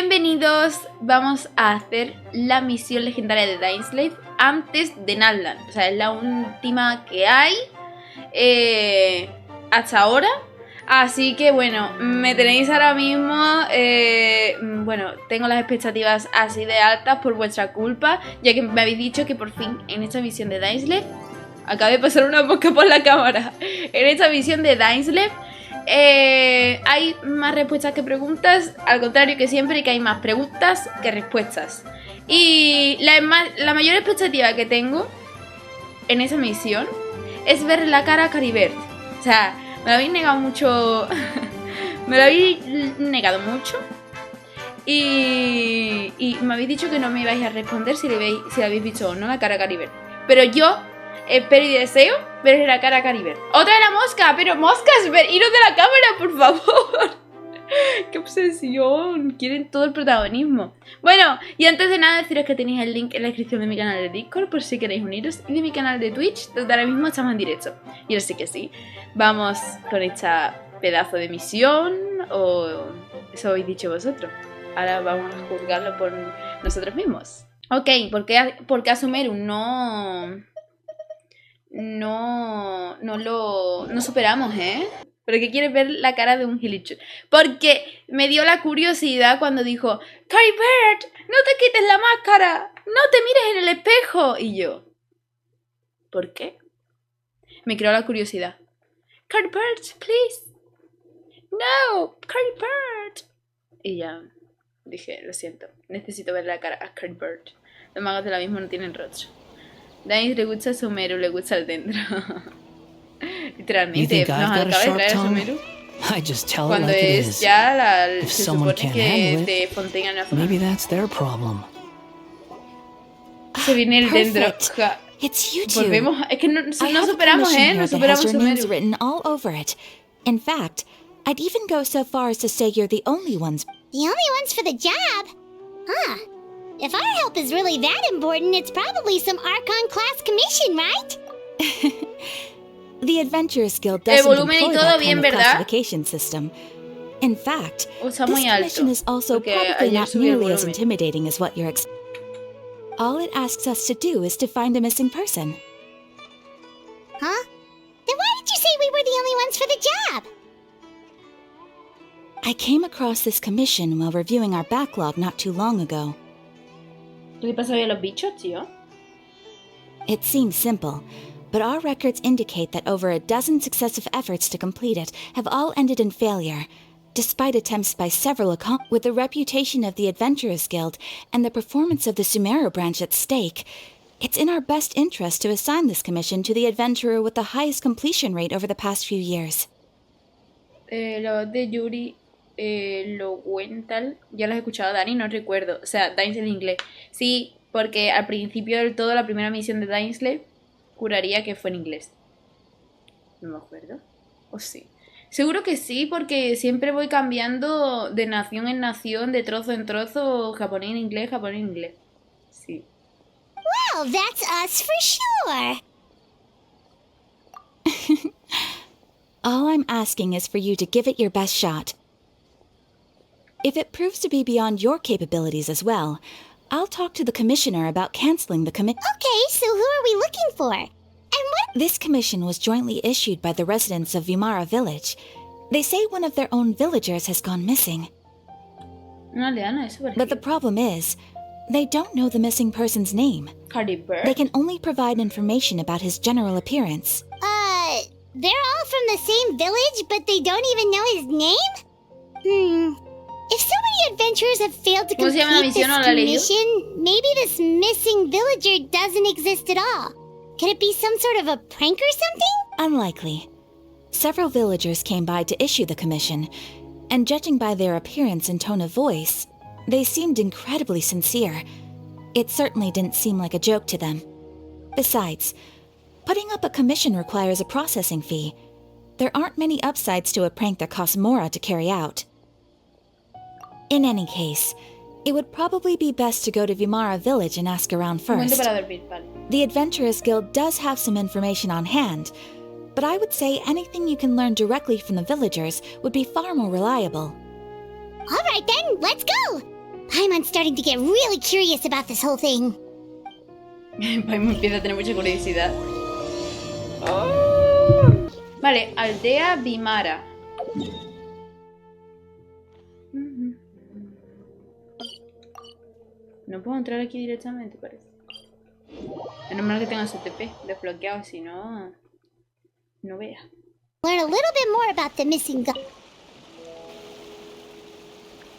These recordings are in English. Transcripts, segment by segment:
Bienvenidos, vamos a hacer la misión legendaria de Dainsleif antes de Nadland. O sea, es la última que hay hasta ahora. Así que bueno, me tenéis ahora mismo, bueno, tengo las expectativas así de altas por vuestra culpa, ya que me habéis dicho que por fin en esta misión de Dainsleif, acabé de pasar una mosca por la cámara, en esta misión de Dainsleif hay más respuestas que preguntas, al contrario que siempre, que hay más preguntas que respuestas. Y la mayor expectativa que tengo en esa misión es ver la cara a Cariberto. O sea, me lo habéis negado mucho. Me lo habéis negado mucho. Y me habéis dicho que no me ibais a responder si le habéis visto o no la cara a Cariberto. Pero yo espero y deseo ver la cara a Cariberto. ¡Otra de la mosca! Pero moscas, iros de la cámara, por favor. ¡Qué obsesión! Quieren todo el protagonismo. Bueno, y antes de nada deciros que tenéis el link en la descripción de mi canal de Discord por si queréis uniros, y de mi canal de Twitch, donde ahora mismo estamos en directo. Y ahora sí que sí, vamos con esta pedazo de misión, o eso habéis dicho vosotros. Ahora vamos a juzgarlo por nosotros mismos. Ok, porque a Sumeru no superamos, ¿eh? ¿Pero qué quieres ver la cara de un Hilichurl? Porque me dio la curiosidad cuando dijo Caribert, no te quites la máscara, no te mires en el espejo. Y yo, ¿por qué? Me creó la curiosidad. Caribert, please. No, Caribert. Y ya dije, lo siento, necesito ver la cara a Caribert. Los magos de la misma no tienen rostro. Dani le gusta a Sumeru, le gusta el dentro. Literalmente, nos acaba de traer a Sumeru cuando es ya se supone que de Fontaine en la zona. Se viene el dentro. Volvemos, es que no superamos, no superamos Sumeru. In fact, I'd even go so far as to say you're the only ones. The only ones for the job? Huh. If our help is really that important, it's probably some Archon class commission, right? The Adventurers Guild doesn't employ that kind of classification system. In fact, this commission is also probably not nearly as intimidating as what you're expecting. All it asks us to do is to find a missing person. Huh? Then why did you say we were the only ones for the job? I came across this commission while reviewing our backlog not too long ago. ¿Qué le pasa a los bichos, tío? It seems simple, but our records indicate that over a dozen successive efforts to complete it have all ended in failure, despite attempts by several with the reputation of the Adventurers Guild and the performance of the Sumeru branch at stake. It's in our best interest to assign this commission to the adventurer with the highest completion rate over the past few years. La voz de Yuri lo cuentan, ya lo he escuchado, Dani, no recuerdo, o sea, Dainsleif en inglés, sí, porque al principio del todo la primera misión de Dainsleif juraría que fue en inglés, no me acuerdo, o sí, seguro que sí, porque siempre voy cambiando de nación en nación, de trozo en trozo, japonés en inglés, sí. Well, that's us for sure. All I'm asking is for you to give it your best shot. If it proves to be beyond your capabilities as well, I'll talk to the commissioner about canceling the commission. Okay, so who are we looking for? And what? This commission was jointly issued by the residents of Vimara village. They say one of their own villagers has gone missing. But the problem is, they don't know the missing person's name. Cariberto. They can only provide information about his general appearance. They're all from the same village, but they don't even know his name? If so many adventurers have failed to complete this commission, maybe this missing villager doesn't exist at all. Could it be some sort of a prank or something? Unlikely. Several villagers came by to issue the commission, and judging by their appearance and tone of voice, they seemed incredibly sincere. It certainly didn't seem like a joke to them. Besides, putting up a commission requires a processing fee. There aren't many upsides to a prank that costs Mora to carry out. In any case, it would probably be best to go to Vimara village and ask around first. The Adventurers Guild does have some information on hand, but I would say anything you can learn directly from the villagers would be far more reliable. All right then, let's go! Paimon's starting to get really curious about this whole thing. Paimon empieza a tener mucha curiosidad. Oh. Vale, aldea Bimara. No puedo entrar aquí directamente, parece. Menos mal que tengo ese TP desbloqueado, si no... No vea. Learn a little bit more about the missing guy.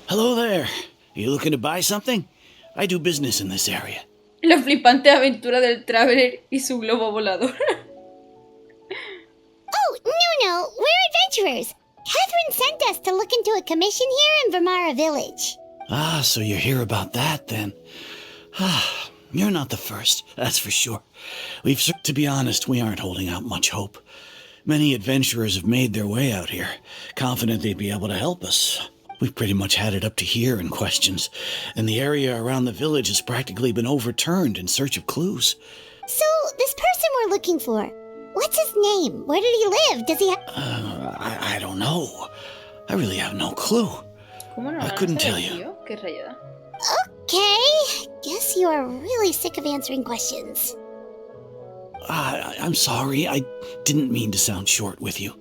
Hello there. You looking to buy something? I do business in this area. La flipante aventura del Traveler y su globo volador. Oh, no, we're adventurers. Catherine sent us to look into a commission here in Vermara Village. Ah, so you're here about that then. Ah, you're not the first, that's for sure. To be honest, we aren't holding out much hope. Many adventurers have made their way out here, confident they'd be able to help us. We've pretty much had it up to here in questions, and the area around the village has practically been overturned in search of clues. So, this person we're looking for, what's his name? Where did he live? Does he have... I don't know. I really have no clue. I couldn't tell you. Okay, guess you are really sick of answering questions. I'm sorry, I didn't mean to sound short with you.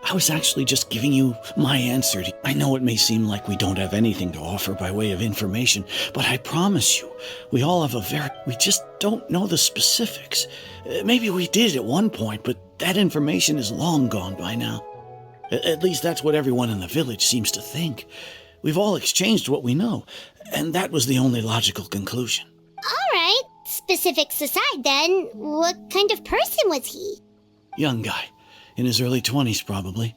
I was actually just giving you my answer. I know it may seem like we don't have anything to offer by way of information, but I promise you, we all have we just don't know the specifics. Maybe we did at one point, but that information is long gone by now. At least that's what everyone in the village seems to think. We've all exchanged what we know, and that was the only logical conclusion. All right, specifics aside then, what kind of person was he? Young guy. In his early 20s, probably.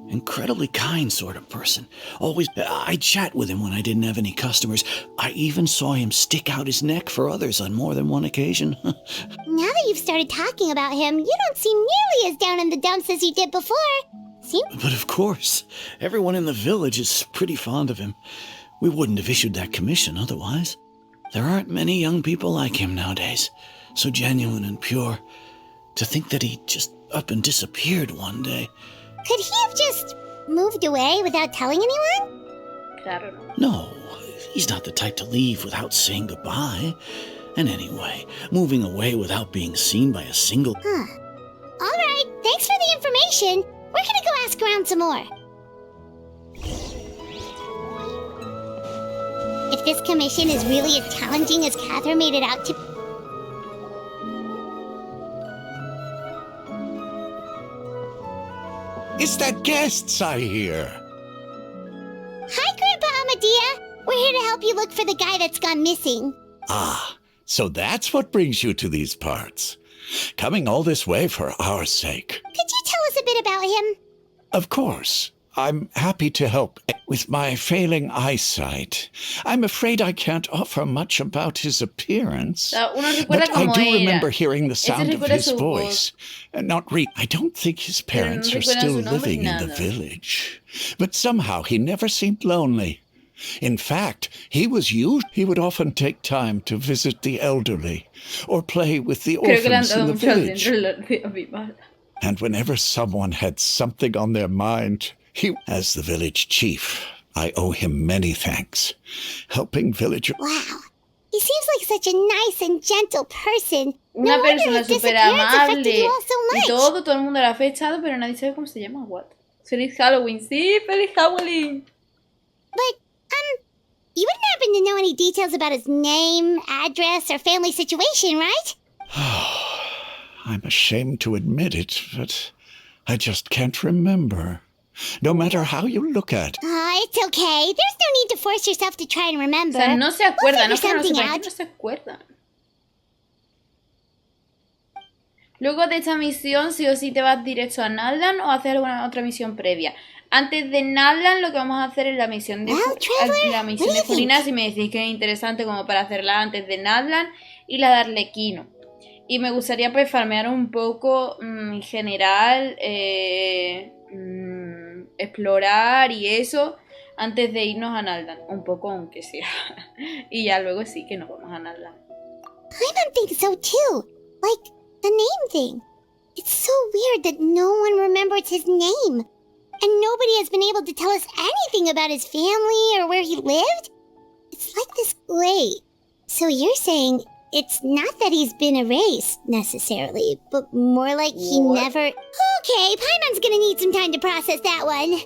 Incredibly kind sort of person. I'd chat with him when I didn't have any customers. I even saw him stick out his neck for others on more than one occasion. Now that you've started talking about him, you don't seem nearly as down in the dumps as you did before. But of course, everyone in the village is pretty fond of him. We wouldn't have issued that commission otherwise. There aren't many young people like him nowadays. So genuine and pure. To think that he just up and disappeared one day. Could he have just moved away without telling anyone? I don't know. No, he's not the type to leave without saying goodbye. And anyway, moving away without being seen by a single... All right, thanks for the information. We're gonna go ask around some more. If this commission is really as challenging as Catherine made it out to... It's that guests I hear. Hi, Grandpa Amadea. We're here to help you look for the guy that's gone missing. Ah, so that's what brings you to these parts. Coming all this way for our sake. Could you tell us a bit about him? Of course. I'm happy to help with my failing eyesight. I'm afraid I can't offer much about his appearance. But I do remember hearing the sound of his voice. I don't think his parents are still living in the village. But somehow he never seemed lonely. In fact, he would often take time to visit the elderly or play with the orphans in the village. And whenever someone had something on their mind, as the village chief, I owe him many thanks. Helping villagers... Wow, he seems like such a nice and gentle person. Una no wonder persona his súper disappearance affected amable you all so much. y todo el mundo la ha fechado, pero nadie sabe cómo se llama. What? Feliz Halloween, sí, feliz Halloween. But, you wouldn't happen to know any details about his name, address, or family situation, right? I'm ashamed to admit it, but I just can't remember. No matter how you look at it. It's okay. There's no need to force yourself to try and remember. O sea, no se acuerda, no We'll figure se something out. no se acuerda. Luego de esta misión, sí o sí te vas directo a Nadlan o hacer alguna otra misión previa. Antes de Nadlan, lo que vamos a hacer es la misión de Furina, si me decís que es interesante como para hacerla antes de Nadlan, y la de Arlequino. Y me gustaría pues farmear un poco en general, explorar y eso antes de irnos a Nadlan, un poco aunque sea. Y ya luego sí que nos vamos a Nadlan. Paimon thinks so too. Like the name thing. It's so weird that no one remembers his name. And nobody has been able to tell us anything about his family or where he lived. It's Wait, so you're saying it's not that he's been erased, necessarily, but more like he never... Okay, Paimon's gonna need some time to process that one.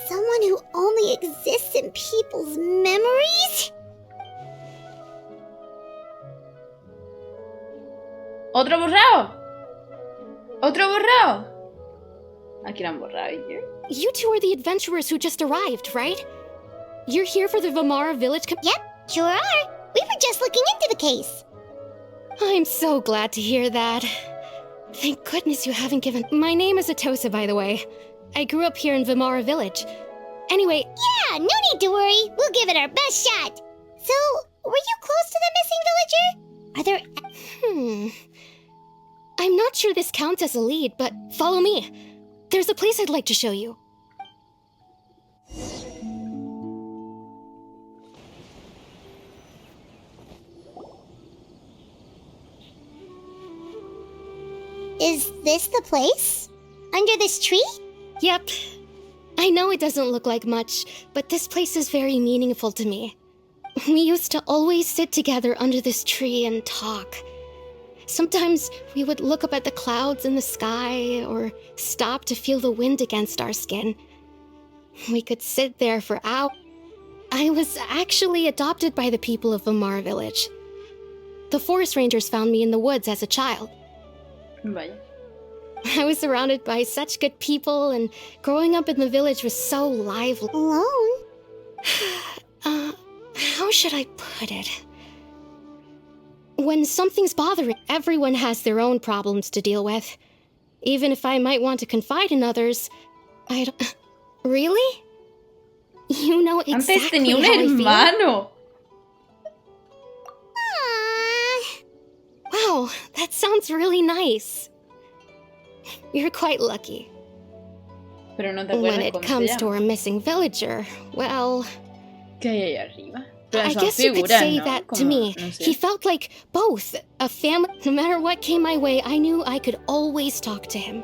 Someone who only exists in people's memories? ¿Otro borrado? ¿Otro borrado? ¿A quién han borrado? You two are the adventurers who just arrived, right? You're here for the Vamara village Yep, sure are. We were just looking into the case. I'm so glad to hear that. Thank goodness you haven't given... My name is Atosa, by the way. I grew up here in Vamara village. Anyway... Yeah, no need to worry. We'll give it our best shot. So, were you close to the missing villager? Are there... I'm not sure this counts as a lead, but follow me. There's a place I'd like to show you. Is this the place? Under this tree? Yep. I know it doesn't look like much, but this place is very meaningful to me. We used to always sit together under this tree and talk. Sometimes we would look up at the clouds in the sky, or stop to feel the wind against our skin. We could sit there for hours. I was actually adopted by the people of Vamara village. The forest rangers found me in the woods as a child. Vaya. I was surrounded by such good people, and growing up in the village was so lively. Alone? How should I put it? When something's bothering, everyone has their own problems to deal with. Even if I might want to confide in others, I don't... Really? You know exactly Antes tenía un how I feel? hermano. Wow, that sounds really nice. You're quite lucky. Pero no te When acuerdas it cómo se comes to llama. our missing villager, well... ¿Qué hay ahí arriba? Pero I son guess you could figuras, say ¿no? that to Como, me. no sé. He felt like both a family. No matter what came my way, I knew I could always talk to him.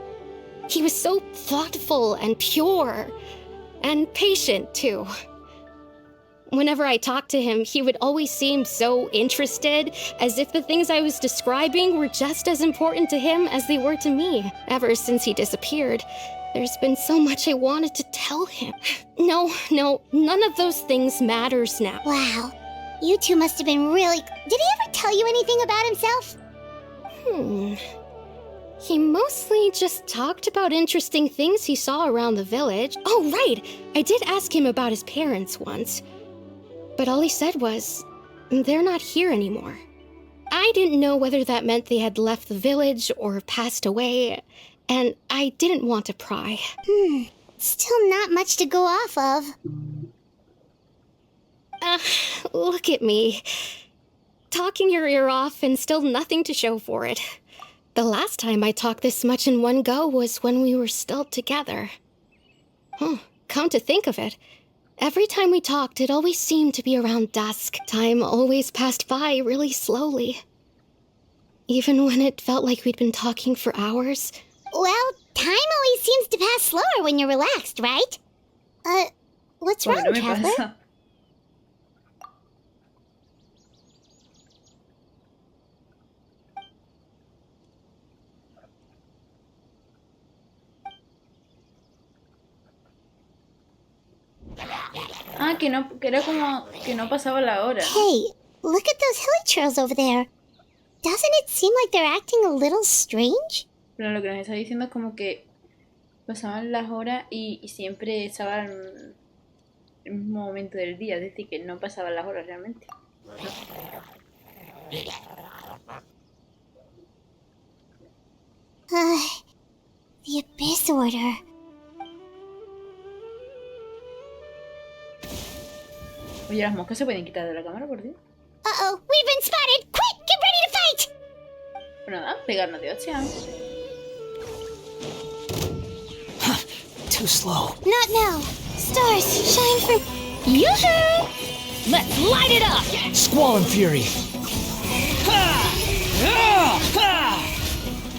He was so thoughtful and pure, and patient too. Whenever I talked to him, he would always seem so interested, as if the things I was describing were just as important to him as they were to me. Ever since he disappeared, there's been so much I wanted to tell him. No, none of those things matters now. Wow. You two must have been really... Did he ever tell you anything about himself? He mostly just talked about interesting things he saw around the village. Oh, right! I did ask him about his parents once. But all he said was, they're not here anymore. I didn't know whether that meant they had left the village or passed away, and I didn't want to pry. Still not much to go off of. Look at me. Talking your ear off and still nothing to show for it. The last time I talked this much in one go was when we were still together. Come to think of it, every time we talked, it always seemed to be around dusk. Time always passed by really slowly. Even when it felt like we'd been talking for hours. Well, time always seems to pass slower when you're relaxed, right? What's wrong, Bueno, me Traveler? pasa. Ah, que era como que no pasaba la hora. Hey, look at those hilly trails over there. Doesn't it seem like they're acting a little strange? Pero lo que nos está diciendo es como que pasaban las horas y siempre estaba en el mismo momento del día, es decir, que no pasaban las horas realmente. The Abyss Order. Oye, las moscas se pueden quitar de la cámara, por Dios. Uh-oh, we've been spotted! Quick, get ready to fight! Pero nada, pegarnos de 8 años. Too slow. Not now. Stars, shine for... Yoo-hoo! Let's light it up! Squall and fury.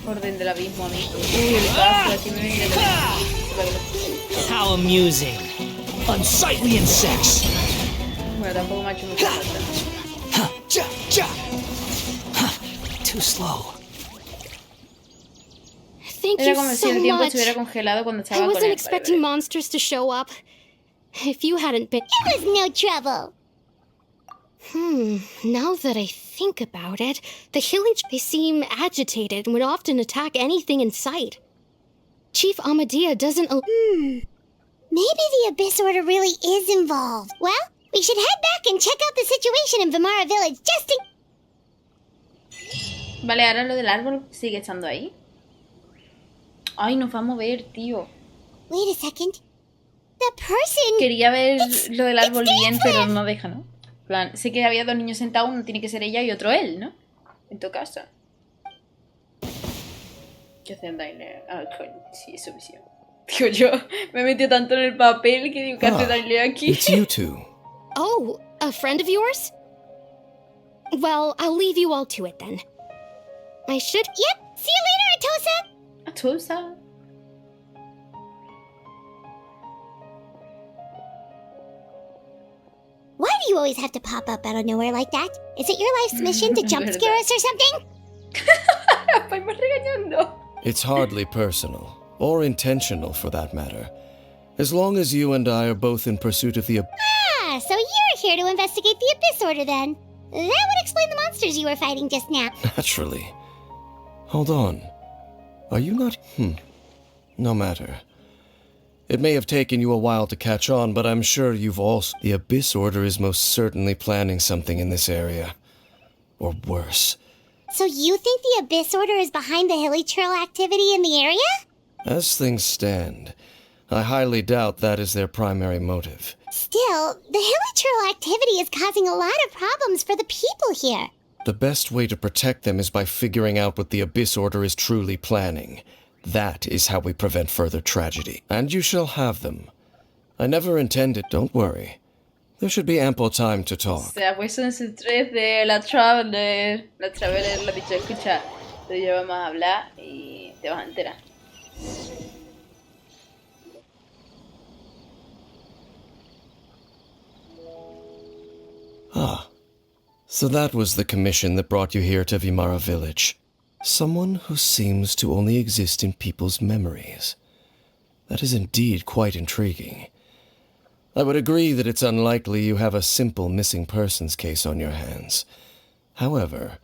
Orden del abismo, amigo. Uy, el paso, aquí me viene de... How amusing. Unsightly insects. Bueno, tampoco me ha hecho mucha falta. Too slow. Thank Era you como si so el tiempo much. estuviera congelado cuando I estaba con wasn't él. expecting monsters to show up. If you hadn't been... It was no trouble. Now that I think about it, the Hilly, they seem agitated and would often attack anything in sight. Chief Amadea doesn't... Maybe the Abyss Order really is involved. Well, we should head back and check out the situation in Vimara Village just in... Vale, ahora lo del árbol sigue estando ahí. Ay, nos va a mover, tío. Wait a second. The person... Quería ver lo del árbol bien, pero no deja, ¿no? En plan, sé que había dos niños sentados, uno tiene que ser ella y otro él, ¿no? En tu casa. ¿Qué hace Daile? Ah, coño, sí, eso me siento. Digo, yo me he metido tanto en el papel que digo, ¿qué hace Daile aquí? It's you two. Oh, a friend of yours? Well, I'll leave you all to it then. I should... Yep, see you later, Atosa. Atosa. Why do you always have to pop up out of nowhere like that? Is it your life's mission to jump scare us or something? Pues regañando. It's hardly personal, or intentional for that matter. As long as you and I are both in pursuit of the... Ah, so you're here to investigate the Abyss Order then. That would explain the monsters you were fighting just now. Naturally. Hold on. Are you not... No matter. It may have taken you a while to catch on, but I'm sure you've also... The Abyss Order is most certainly planning something in this area. Or worse. So you think the Abyss Order is behind the Hilly Churl activity in the area? As things stand, I highly doubt that is their primary motive. Still, the Hilly Churl activity is causing a lot of problems for the people here. The best way to protect them is by figuring out what the Abyss Order is truly planning. That is how we prevent further tragedy. And you shall have them. I never intended... Don't worry. There should be ample time to talk. Se ha puesto en su 3 de la Traveler. La Traveler le ha dicho, escucha, tú y yo vamos a hablar y te vas a enterar. Ah. So that was the commission that brought you here to Vimara Village. Someone who seems to only exist in people's memories. That is indeed quite intriguing. I would agree that it's unlikely you have a simple missing persons case on your hands. However,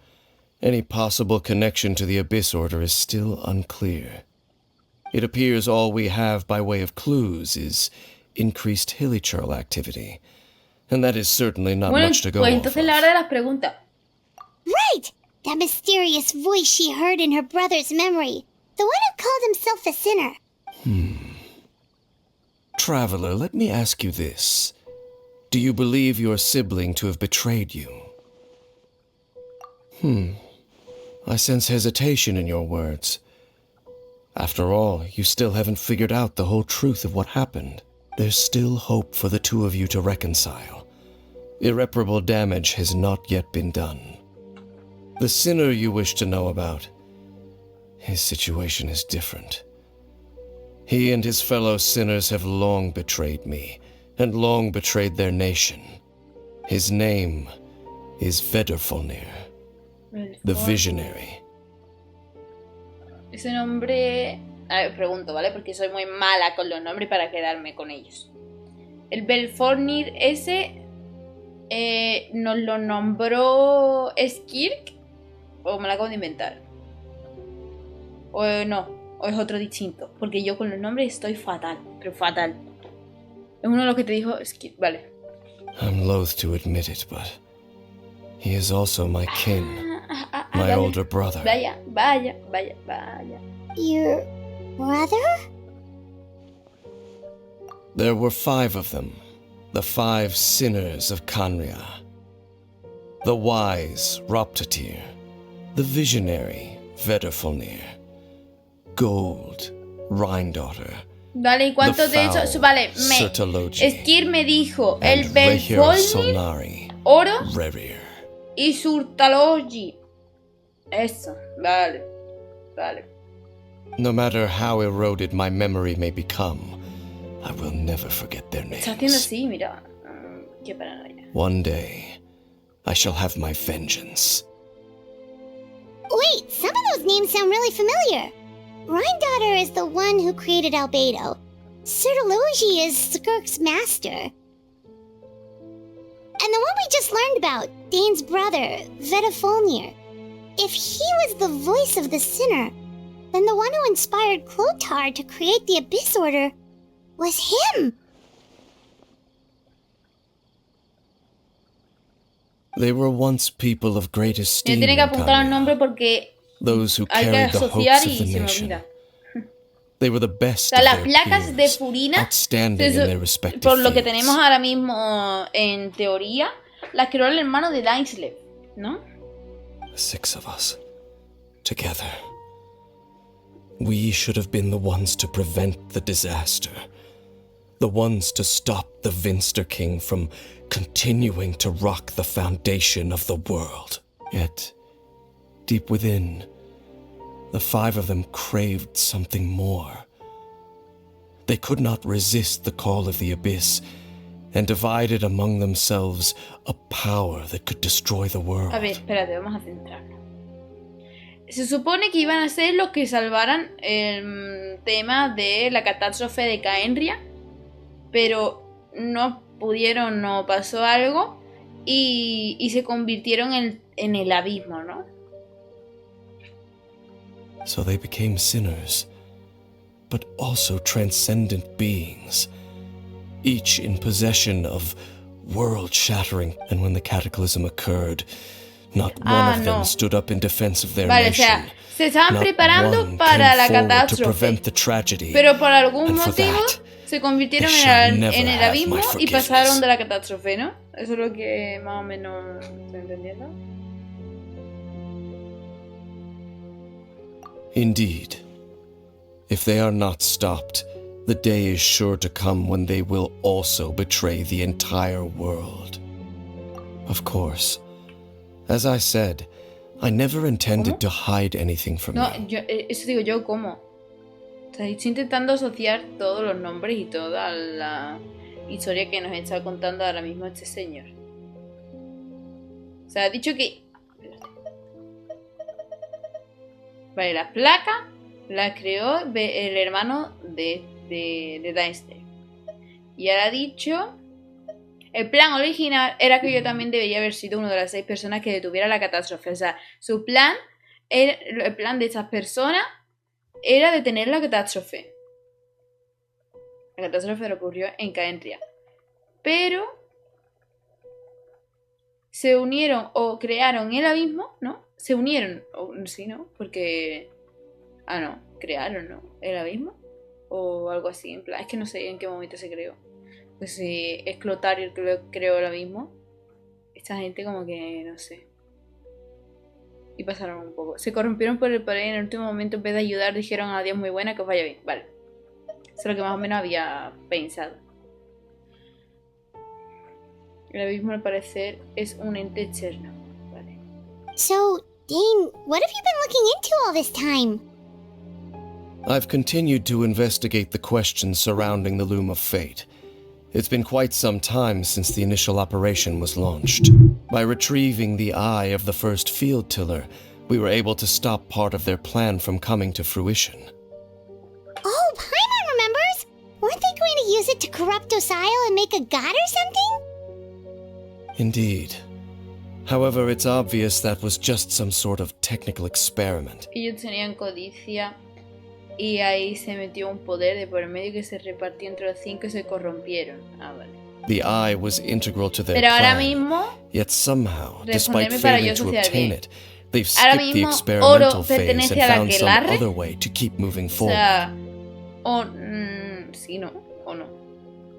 any possible connection to the Abyss Order is still unclear. It appears all we have by way of clues is increased Hilly Churl activity. And that is certainly not much to go off of. Entonces la hora de las preguntas. Right! That mysterious voice she heard in her brother's memory. The one who called himself a sinner. Traveler, let me ask you this. Do you believe your sibling to have betrayed you? I sense hesitation in your words. After all, you still haven't figured out the whole truth of what happened. There's still hope for the two of you to reconcile. Irreparable damage has not yet been done. The sinner you wish to know about, his situation is different. He and his fellow sinners have long betrayed me, and long betrayed their nation. His name is Vedrfolnir, the Visionary. Ese nombre... A ver, pregunto, ¿vale? Porque soy muy mala con los nombres para quedarme con ellos. El Vedrfolnir ese nos lo nombró Skirk, o me lo acabo de inventar. O no, o es otro distinto. Porque yo con los nombres estoy fatal, pero fatal. Es uno de los que te dijo Skirk, vale. I'm loath to admit it, but he is also my kin, my older brother. Vaya. Your brother? There were 5 of them, the 5 sinners of Khaenri'ah. The wise Roptatir, the visionary Vedrfolnir, Gold, Rhindaughter. Vale, ¿y cuántos de esos? Vale, Skir me dijo el Vedrfolnir, Oro y Surtalogi. Eso, vale. No matter how eroded my memory may become, I will never forget their names. Está haciendo así, mira. Qué paranoia. One day, I shall have my vengeance. Wait, some of those names sound really familiar. Rhyndaughter is the one who created Albedo. Sertology is Skirk's master. And the one we just learned about, Dane's brother, Vetafolnir. If he was the voice of the sinner, then the one who inspired Clothar to create the Abyss Order was him. They were once people of great esteem. Tiene que apuntar el nombre porque those who hay que carried the asociar hopes of y the se me nation. olvida. They were the best O sea, of las their placas de peers, Furina, outstanding in their respective por lo que fields. tenemos ahora mismo en teoría, las creó el hermano de Dainslev, ¿no? The 6 of us, together. We should have been the ones to prevent the disaster. The ones to stop the Vinster King from continuing to rock the foundation of the world. Yet, deep within, the 5 of them craved something more. They could not resist the call of the Abyss, and divided among themselves a power that could destroy the world. A ver, espérate, vamos a centrarnos. Se supone que iban a ser los que salvaran el tema de la catástrofe de Khaenri'ah, pero no pudieron, no pasó algo, y se convirtieron en el abismo, ¿no? So they became sinners, but also transcendent beings, each in possession of world-shattering. And when the cataclysm occurred, not one of them stood up in defense of their nation. O sea, se estaban preparando One para came la forward to catástrofe, prevent the tragedy, pero por algún and for motivo that, se convirtieron they shall en never el have abismo my y forgiveness. pasaron de la catástrofe, ¿no? Eso es lo que más o menos estoy entendiendo. Indeed, if they are not stopped, the day is sure to come when they will also betray the entire world. Of course, as I said, I never intended to hide anything from you. Eso digo yo, ¿cómo? O sea, estoy intentando asociar todos los nombres y toda la historia que nos está contando ahora mismo este señor. O sea, ha dicho que... Vale, la placa la creó el hermano de Dainslev. Y ahora ha dicho... El plan original era que yo también debería haber sido una de las 6 personas que detuviera la catástrofe. O sea, su plan, el plan de estas personas era detener la catástrofe. La catástrofe ocurrió en Khaenri'ah. Pero se unieron o crearon el abismo, ¿no? Se unieron, sí, ¿no? Porque... Ah, no, crearon, ¿no? El abismo. O algo así, en plan, es que no sé en qué momento se creó. Pues si es Clothar el que lo creó ahora mismo, esta gente como que, no sé. Y pasaron un poco. Se corrompieron por el poder y en el último momento en vez de ayudar dijeron adiós muy buena, que os vaya bien. Vale. Eso es lo que más o menos había pensado. El abismo al parecer es un ente externo. Vale. So, Dane, what have you been looking into all this time? I've continued to investigate the questions surrounding the Loom of Fate. It's been quite some time since the initial operation was launched. By retrieving the eye of the first field tiller, we were able to stop part of their plan from coming to fruition. Oh, Paimon remembers! Weren't they going to use it to corrupt Osial and make a god or something? Indeed. However, it's obvious that was just some sort of technical experiment. Ellos tenían codicia y ahí se metió un poder de por medio que se repartió entre los 5 y se corrompieron. Ah, vale. The eye was integral to their Pero ahora plan, mismo, yet somehow, despite para yo failing to asociar obtain bien. it, they've Ahora skipped the mismo, experimental Oro phase pertenece and a la found some Aquelarre. other way to keep moving O forward. sea, sí, ¿no? O no.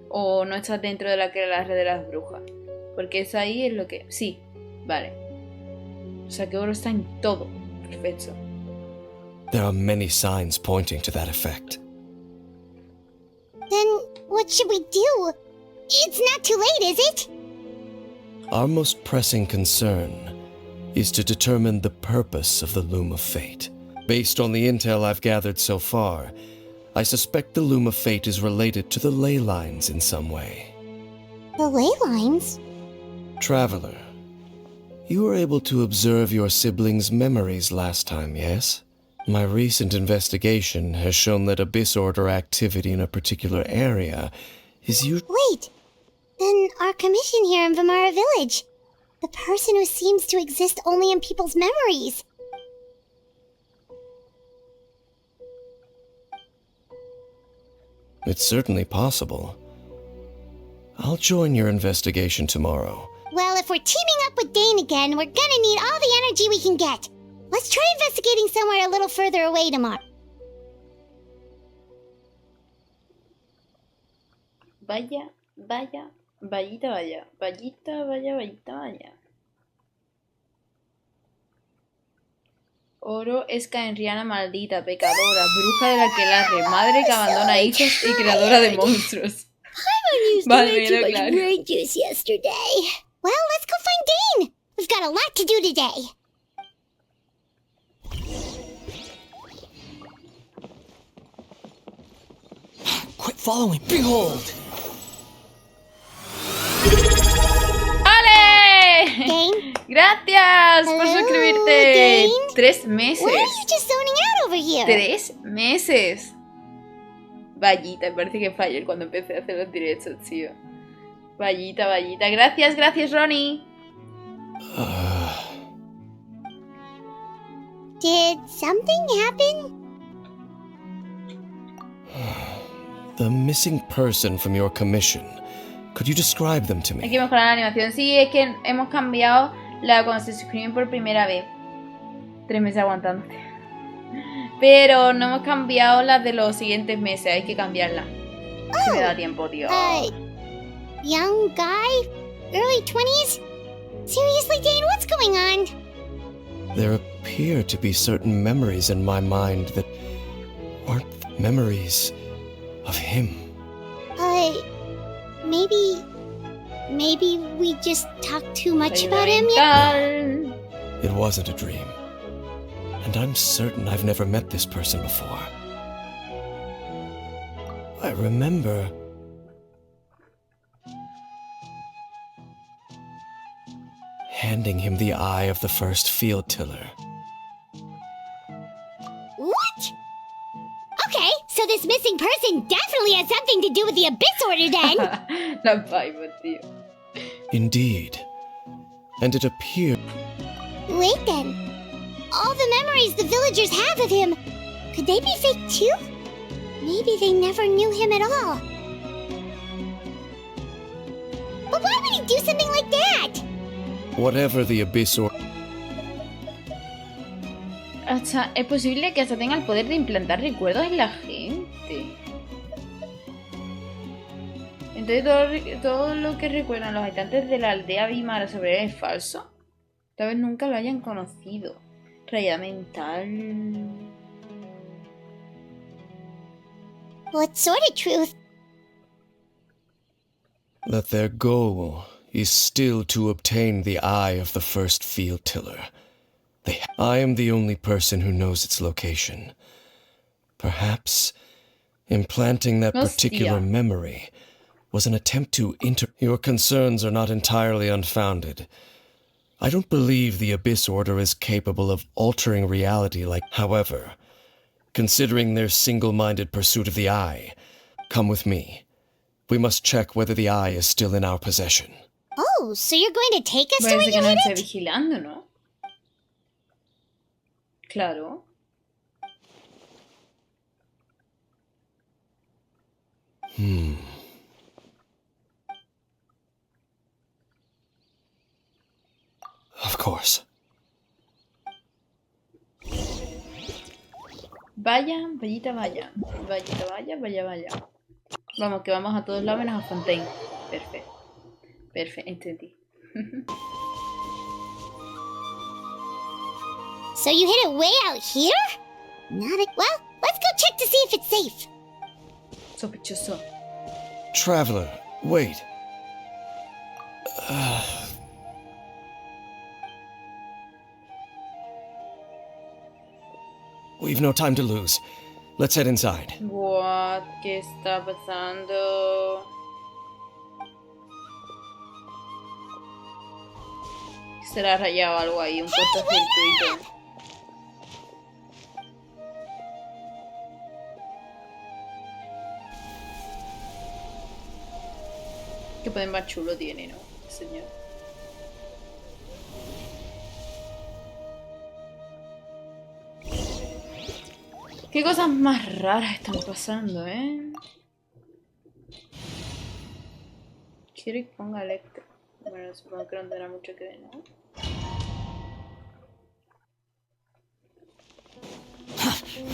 O no está dentro de la Aquelarre de las brujas. Porque eso ahí es lo que... Sí, vale. O sea que Oro está en todo. Perfecto. There are many signs pointing to that effect. Then, what should we do? It's not too late, is it? Our most pressing concern is to determine the purpose of the Loom of Fate. Based on the intel I've gathered so far, I suspect the Loom of Fate is related to the ley lines in some way. The ley lines? Traveler, You were able to observe your siblings' memories last time, yes? My recent investigation has shown that Abyss Order activity in a particular area is Wait! Then our commission here in Vimara Village. The person who seems to exist only in people's memories. It's certainly possible. I'll join your investigation tomorrow. Well, if we're teaming up with Dane again, we're gonna need all the energy we can get. Let's try investigating somewhere a little further away tomorrow. Vaya, vaya, vallita, vaya. Vallita, vaya, vallita, vaya. Oro es Khaenri'ah maldita, pecadora, bruja del aquelarre, madre que abandona hijos y creadora de monstruos. I used way too much brain juice yesterday. Well, let's go find Dane. We've got a lot to do today. Quit following. Behold. ¡Ale! Dane? Gracias por Hello, suscribirte. Dane? 3 meses. Why are you just zoning out over here? 3 meses. Vallita, parece que fallé cuando empecé a hacer los directos, tío. Vallita, vallita. Gracias, gracias, Ronnie. Did something happen? The missing person from your commission. Could you describe them to Hay me? que mejorar la animación. Sí, es que hemos cambiado la cuando se suscriben por primera vez. 3 meses aguantándote. Pero no hemos cambiado las de los siguientes meses. Hay que cambiarla. Si me da tiempo, tío. Young guy? Early 20s? Seriously, Dane, what's going on? There appear to be certain memories in my mind that aren't memories of him. Maybe we just talked too much about him yet? It wasn't a dream. And I'm certain I've never met this person before. I remember handing him the eye of the first field tiller. What? Okay, so this missing person definitely has something to do with the Abyss Order then! La vibe, tío. Indeed. And it appeared... Wait then. All the memories the villagers have of him, could they be fake too? Maybe they never knew him at all. But why would he do something like that? Whatever the Abyss Order... Hasta, es posible que hasta tenga el poder de implantar recuerdos en la gente. Entonces todo lo que recuerdan los habitantes de la aldea Vimara sobre él es falso. Tal vez nunca lo hayan conocido. Realidad mental. What sort of truth? That their goal is still to obtain the eye of the first field tiller. I am the only person who knows its location. Perhaps implanting that particular memory was an attempt to Your concerns are not entirely unfounded. I don't believe the Abyss Order is capable of altering reality like... However, considering their single-minded pursuit of the eye, come with me. We must check whether the eye is still in our possession. Oh, so you're going to take us to where you hid it? Vigilando, ¿no? Claro. Of course. Vaya, vallita, vaya. Vallita, vaya, vaya, vaya. Vamos, que vamos a todos lados menos a Fontaine. Perfecto. Perfecto, entendí. So you hid it way out here? Well, let's go check to see if it's safe. Sospechoso. Traveler, wait. We've no time to lose. Let's head inside. What? ¿Qué está pasando? Se le ha rayado algo ahí, un cortocircuito. Qué poder más chulo tiene, ¿no? Señor. Qué cosas más raras están pasando, ¿eh? Quiero que ponga electro. Bueno, supongo que no tendrá mucho que ver, ¿no?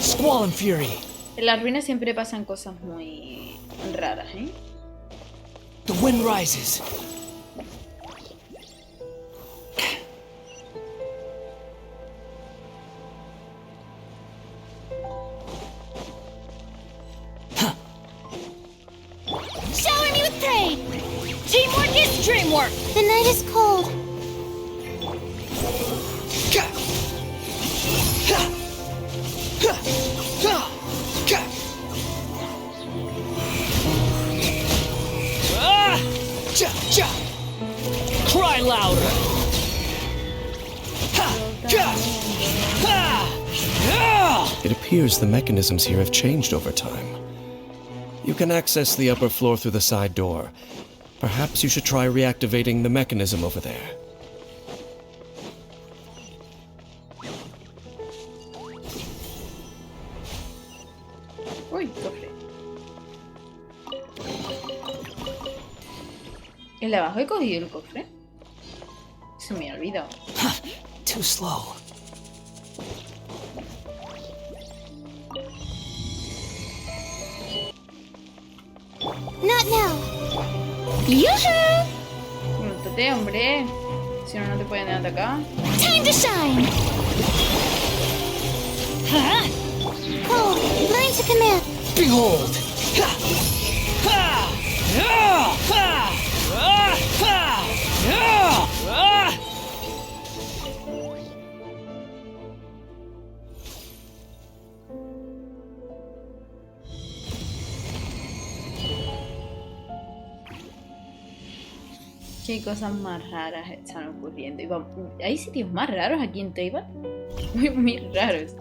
Squall and Fury. En las ruinas siempre pasan cosas muy raras, ¿eh? The wind rises. Shower me with praise! Teamwork is dreamwork! The night is cold. Cry louder! It appears the mechanisms here have changed over time. You can access the upper floor through the side door. Perhaps you should try reactivating the mechanism over there. Uy, cofre. ¿El de abajo he cogido el cofre? Se me ha olvidado. Too slow. Not now. Yoo-hoo! Montate, hombre. Si no, no te pueden atacar. Time to shine! Huh? Cold. Learn to command. Behold! Qué cosas más raras están ocurriendo. Y vamos, ¿hay sitios más raros aquí en Taiwán? Muy raros.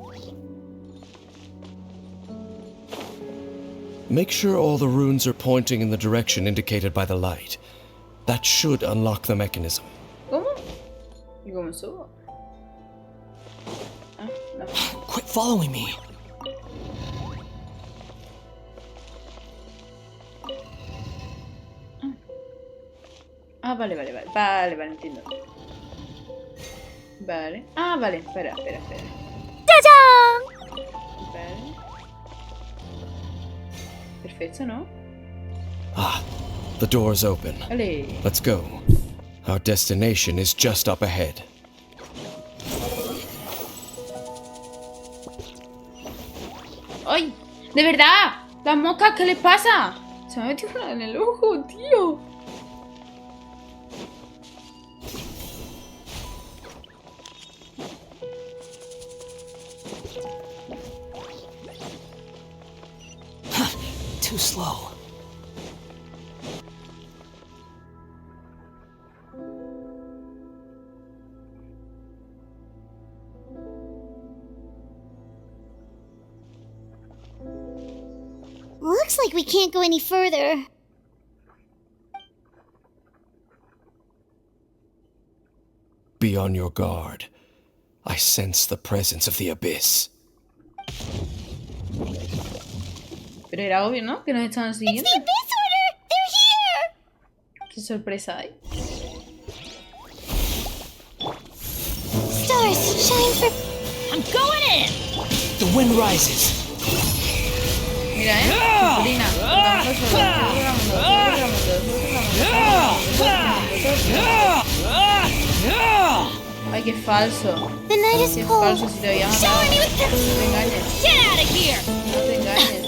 Make sure all the runes are pointing in the direction indicated by the light. That should unlock the mechanism. ¿Cómo? ¿Y cómo subo? Ah, no. Quit following me. Ah, vale, entiendo. Vale. Ah, vale, espera. ¡Tachán! Vale. Perfecto, ¿no? Ah, the door's open. Vale. Let's go. Our destination is just up ahead. ¡Ay! ¡De verdad! ¡Las moscas! ¿Qué les pasa? Se me ha metido una en el ojo, tío. Too slow. Looks like we can't go any further. Be on your guard. I sense the presence of the abyss. Pero era obvio, ¿no? Que nos estaban siguiendo. It's the Abyss Order! They're here! Qué sorpresa hay. Stars, shine for... I'm going in! The wind rises. Mira, Purina. Ay, qué falso. The night is Qué cold. falso si te habían matado. No te engañes. Get out of here! No te engañes.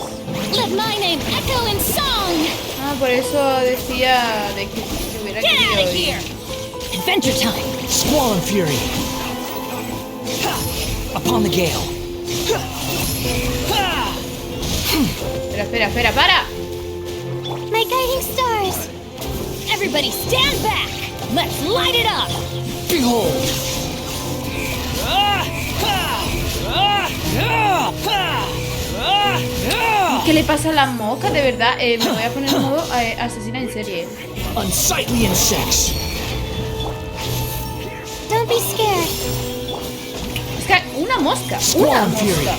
Let my name echo in song! Ah, por eso decía de que hubiera Get out of querido here! Adventure time! Squall and Fury. Upon the gale. Espera, para. My guiding stars. Everybody stand back! Let's light it up! Behold! Hold. ¿Qué le pasa a las moscas? De verdad, me voy a poner en modo asesina en serie. Unsightly insects. Don't be scared. Es que una mosca. Una mosca.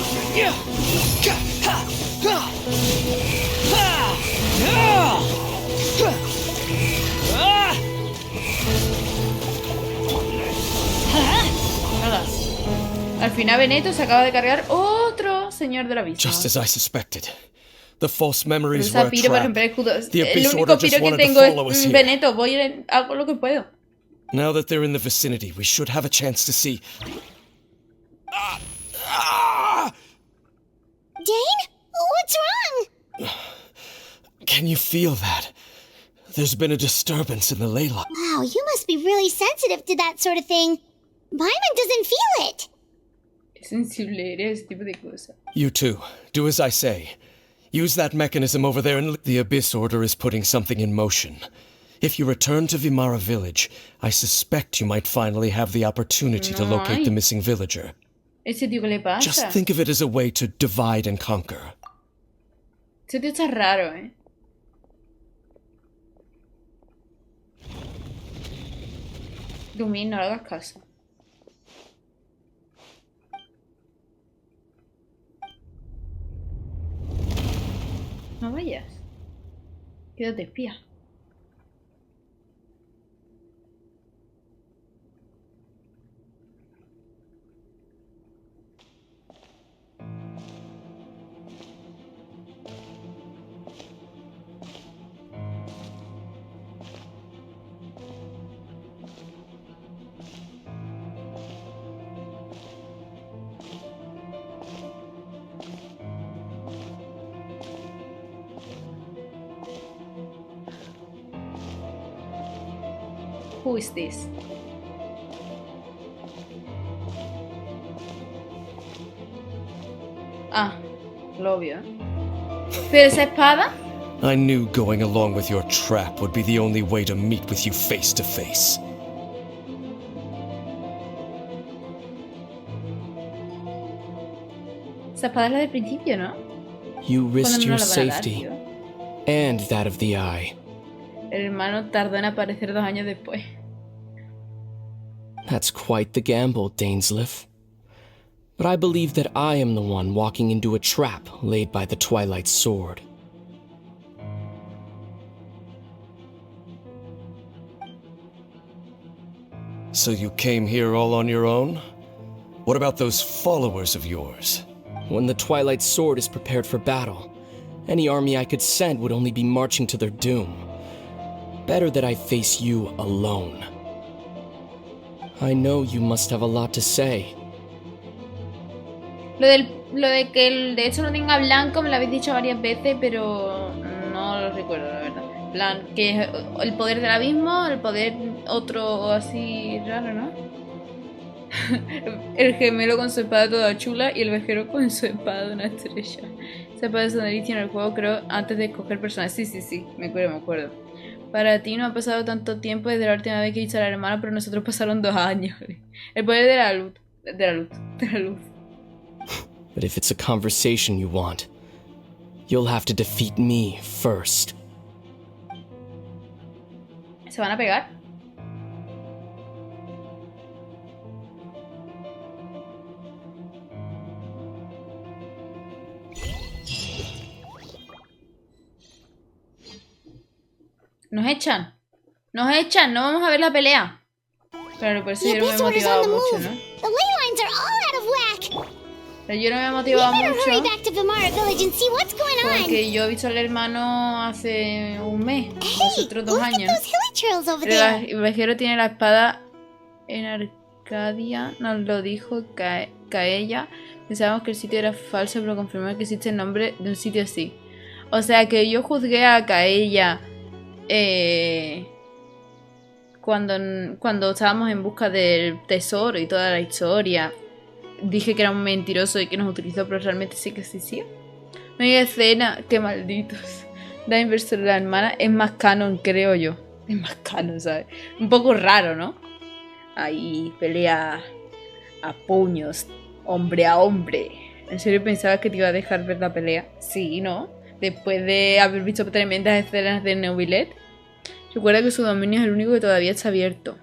Nada. Al final Benito se acaba de cargar otro señor de la vista. Just as I suspected. The false memories were a Piro, por trap. ejemplo, el The Abyss único Order just piro que wanted to tengo follow us es here. Benito, voy a hago lo que puedo. Now that they're in the vicinity, we should have a chance to see. Dane? What's wrong? Can you feel that? There's been a disturbance in the ley line. Wow, you must be really sensitive to that sort of thing. Paimon doesn't feel it. Es sensible, eres ese tipo de cosas. You too. Do as I say. Use that mechanism over there and the Abyss Order is putting something in motion. If you return to Vimara village, I suspect you might finally have the opportunity to locate the missing villager. Ese tío, ¿qué le pasa? Just think of it as a way to divide and conquer. Ese tío está raro, Dumín, no le hagas caso. No vayas. Quédate espía. Who is this? Ah, lo obvio. ¿Pero esa espada? I knew going along with your trap would be the only way to meet with you face to face. Esa espada es la del principio, ¿no? You risked ¿Cuándo your me la van a dar, safety tío? and that of the eye. El hermano tardó en aparecer 2 años después. That's quite the gamble, Dainsleif. But I believe that I am the one walking into a trap laid by the Twilight Sword. So you came here all on your own? What about those followers of yours? When the Twilight Sword is prepared for battle, any army I could send would only be marching to their doom. Better that I face you alone. I know you must have a lot to say. Lo de que de hecho no tenga blanco me lo habéis dicho varias veces, pero no lo recuerdo, la verdad. En plan, que es el poder del abismo, el poder otro así raro, ¿no? El gemelo con su espada toda chula y el vejero con su espada de una estrella. Esa espada es una delicia en el juego, creo, antes de escoger personajes. Sí, me acuerdo. Para ti no ha pasado tanto tiempo desde la última vez que viste a la hermana, pero nosotros pasaron 2 años. El poder de la luz. But if it's a conversation you want, you'll have to defeat me first. ¿Se van a pegar? Nos echan, no vamos a ver la pelea. Claro, por eso yo no me he motivado mucho, ¿no? The ley lines are all out of whack. Pero yo no me he motivado We better hurry mucho back to Vimara village and see what's going on. porque yo he visto al hermano hace un mes, nosotros 2 look años, at those hilly trails over Pero there. el vejero tiene la espada en Arcadia, nos lo dijo Khaenri'ah. Pensábamos que el sitio era falso, pero confirmó que existe el nombre de un sitio así. O sea que yo juzgué a Khaenri'ah cuando estábamos en busca del tesoro y toda la historia. Dije que era un mentiroso y que nos utilizó, pero realmente sí que existía. Media escena, qué malditos. Da inverso de la hermana es más canon, creo yo. Es más canon, ¿sabes? Un poco raro, ¿no? Ahí, pelea a puños, hombre a hombre. ¿En serio pensabas que te iba a dejar ver la pelea? Sí, ¿no? Después de haber visto tremendas escenas de Neuvillet. Recuerda que su dominio es el único que todavía está abierto.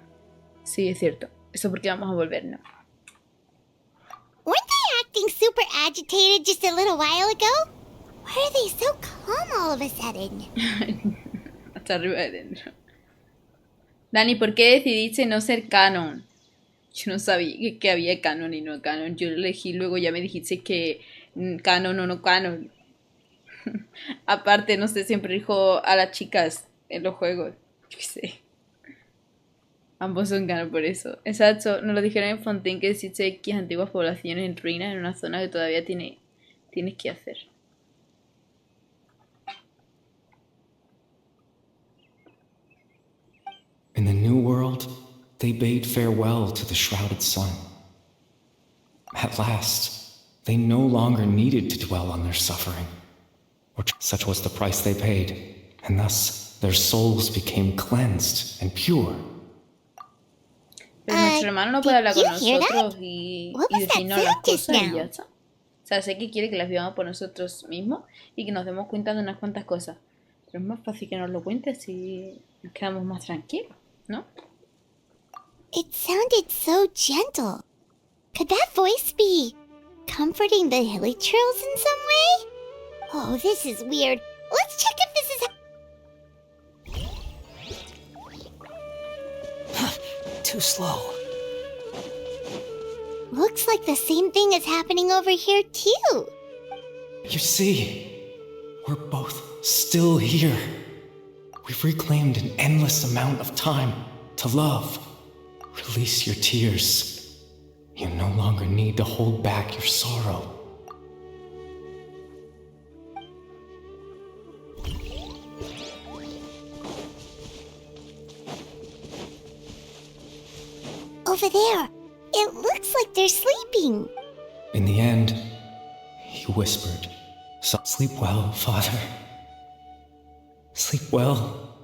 Sí, es cierto. Eso porque vamos a volver, ¿no? Weren't they acting super agitated just a little while ago? Why are they so calm all of a sudden? Hasta arriba de dentro. Dani, ¿por qué decidiste no ser canon? Yo no sabía que había canon y no canon. Yo lo elegí, luego ya me dijiste que canon o no canon. Aparte, no sé, siempre elijo a las chicas en los juegos. Yo qué sé. Ambos son canon por eso. Exacto, nos lo dijeron en Fontaine que existe X antiguas poblaciones en ruinas en una zona que todavía tienes que hacer. In the New World, they bade farewell to the shrouded sun. At last, they no longer needed to dwell on their suffering. Or such was the price they paid, and thus their souls became cleansed and pure. Pero nuestro hermano no puede hablar con nosotros y decirnos las cosas y ya está. O sea, sé que quiere que las vivamos por nosotros mismos y que nos demos cuenta de unas cuantas cosas. Pero es más fácil que nos lo cuentes si nos quedamos más tranquilos, ¿no? It sounded so gentle. Could that voice be comforting the hilly trolls in some way? Oh, this is weird. Let's check if this is... Too slow. Looks like the same thing is happening over here, too. You see, we're both still here. We've reclaimed an endless amount of time to love. Release your tears. You no longer need to hold back your sorrow. Over there. It looks like they're sleeping. In the end, he whispered, "Sleep well, Father. Sleep well,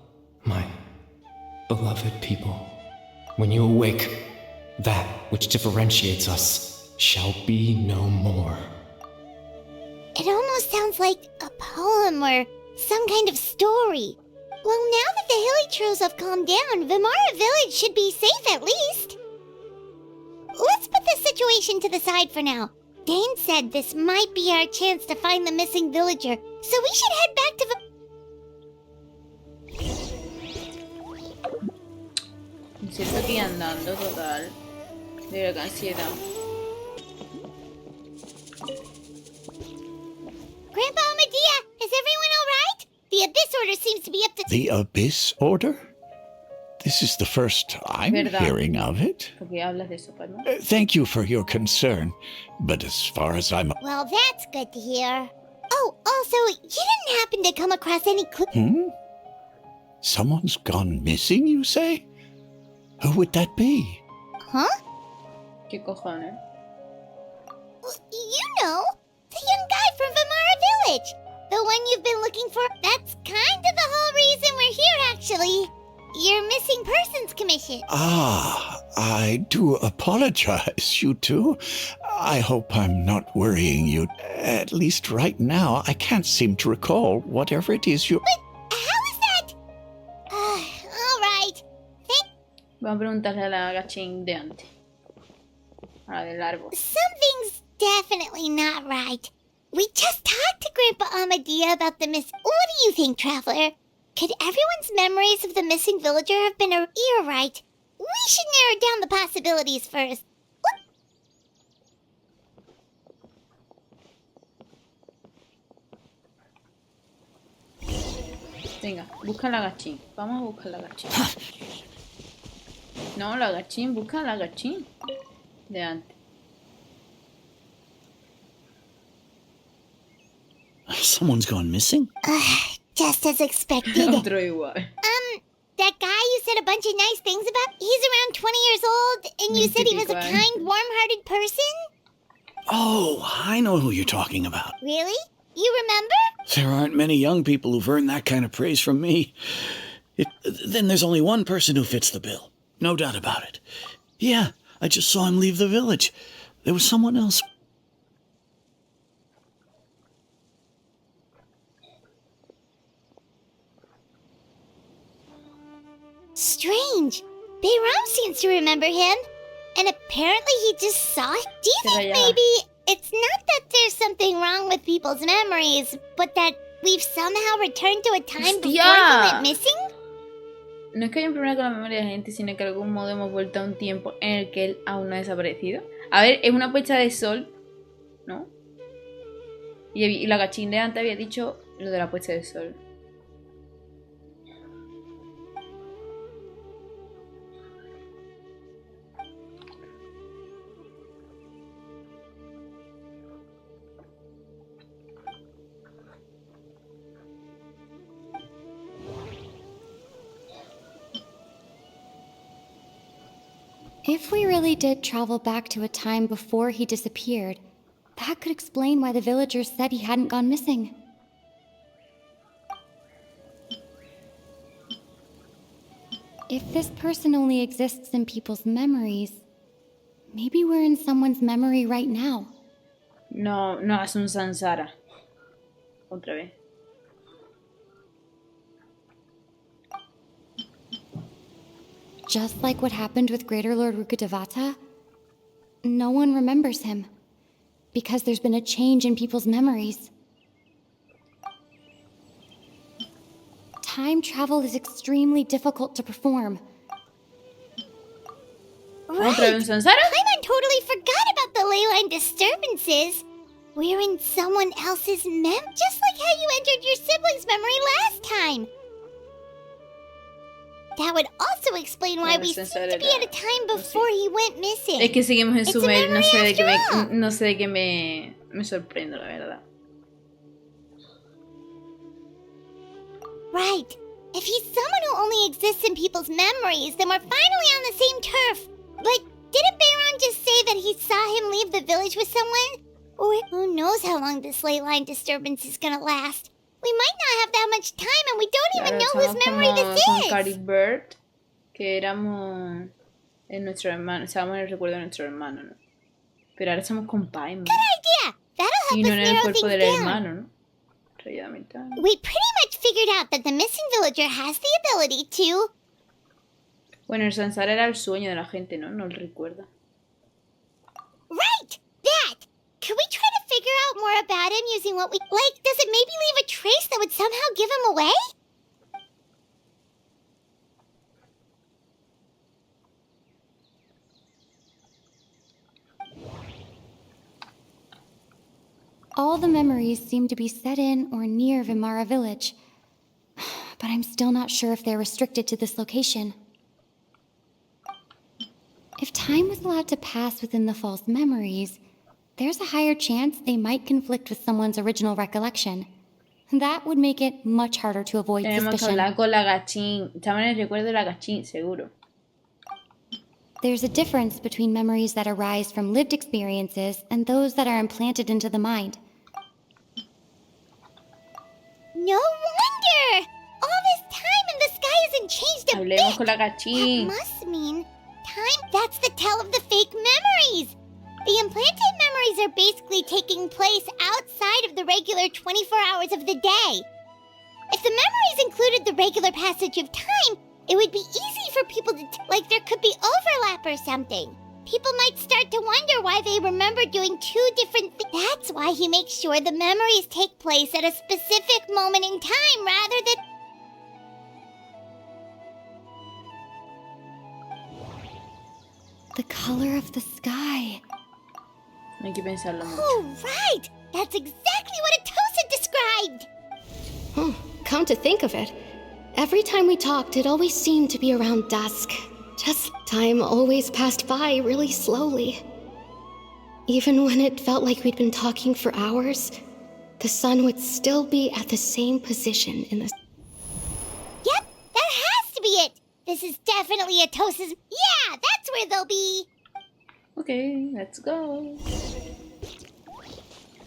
my beloved people. When you awake, that which differentiates us shall be no more." It almost sounds like a poem or some kind of story. Well, now that the hilly trolls have calmed down, Vimara village should be safe at least. Let's put this situation to the side for now. Dane said this might be our chance to find the missing villager, so we should head back to Me siento aquí andando total. De la ansiedad. Grandpa Medea, is everyone alright? The Abyss Order seems to be up to... The Abyss Order? This is the first I'm hearing of it. Thank you for your concern, but as far as I'm... Well, that's good to hear. Oh, also, you didn't happen to come across any clues... Someone's gone missing, you say? Who would that be? Huh? ¿Qué cojones? You know, the young guy from Vimara Village. The one you've been looking for. That's kind of the whole reason we're here, actually. Your Missing Persons Commission. Ah, I do apologize, you two. I hope I'm not worrying you. At least right now, I can't seem to recall whatever it is you... But how is that? All right. Vamos a preguntarle a la gachín de antes. A la del árbol. Something's definitely not right. We just talked to Grandpa Amadea about the miss... What do you think, Traveler? Could everyone's memories of the missing villager have been you're right. We should narrow down the possibilities first. Venga, busca la gachín. Vamos a buscar la gachín. No, la gachín, busca la gachín. De antes. Someone's gone missing? Just as expected. Otro igual. That guy you said a bunch of nice things about, he's around 20 years old, and you said he was a kind, warm-hearted person? Oh, I know who you're talking about. Really? You remember? There aren't many young people who've earned that kind of praise from me. Then there's only one person who fits the bill. No doubt about it. Yeah, I just saw him leave the village. There was someone else. Strange. Bayram seems to remember him. And apparently he just saw it. Do you think maybe it's not that there's something wrong with people's memories, but that we've somehow returned to a time before he went missing? No es que haya un problema con la memoria de la gente, sino que de algún modo hemos vuelto a un tiempo en el que él aún no ha desaparecido. A ver, es una puesta de sol, ¿no? Y la gachín de antes había dicho lo de la puesta de sol. If we really did travel back to a time before he disappeared, that could explain why the villagers said he hadn't gone missing. If this person only exists in people's memories, maybe we're in someone's memory right now. No, no es un Sansara. Otra vez. Just like what happened with Greater Lord Rukkhadevata, no one remembers him, because there's been a change in people's memories. Time travel is extremely difficult to perform. Right! Paimon totally forgot about the ley line disturbances. We're in someone else's just like how you entered your sibling's memory last time. That would also explain why we seem to be at a time before he went missing. Es que seguimos en Sumer, no sé de qué me sorprendo, la verdad. Right. If he's someone who only exists in people's memories, then we're finally on the same turf. But didn't Bayram just say that he saw him leave the village with someone? Or who knows how long this ley line disturbance is gonna last? We might not have that much time and we don't even know whose memory this is. Con Cariberto, que éramos en nuestro hermano, estábamos en el recuerdo de nuestro hermano, ¿no? Pero ahora estamos con Paimon. Good idea. That'll help y no us en el narrow cuerpo things del down. hermano, ¿no? We pretty much figured out that the missing villager has the ability to... Bueno, el Sansara era el sueño de la gente, ¿no? No lo recuerda. Right! That! Could we try to figure out more about him using what we... Like, does it maybe leave a trace that would somehow give him away? All the memories seem to be set in or near Vimara village. But I'm still not sure if they're restricted to this location. If time was allowed to pass within the false memories, there's a higher chance they might conflict with someone's original recollection. That would make it much harder to avoid suspicion. Tenemos que hablar con la gachín. Estamos en el recuerdo de la gachín, seguro. There's a difference between memories that arise from lived experiences and those that are implanted into the mind. No wonder! All this time and the sky hasn't changed a Hablemos bit. Con la gachín. That must mean time. That's the tell of the fake memories. The implanted memories are basically taking place outside of the regular 24 hours of the day. If the memories included the regular passage of time, it would be easy for people to, like there could be overlap or something. People might start to wonder why they remember doing two different things. That's why he makes sure the memories take place at a specific moment in time rather than... The color of the sky. Hay que pensarlo mucho. Oh, right! That's exactly what Atosa described! Oh, come to think of it, every time we talked, it always seemed to be around dusk. Just time always passed by really slowly. Even when it felt like we'd been talking for hours, the sun would still be at the same position in the... Yep, that has to be it! This is definitely Atosa's... Yeah, that's where they'll be! Okay, let's go.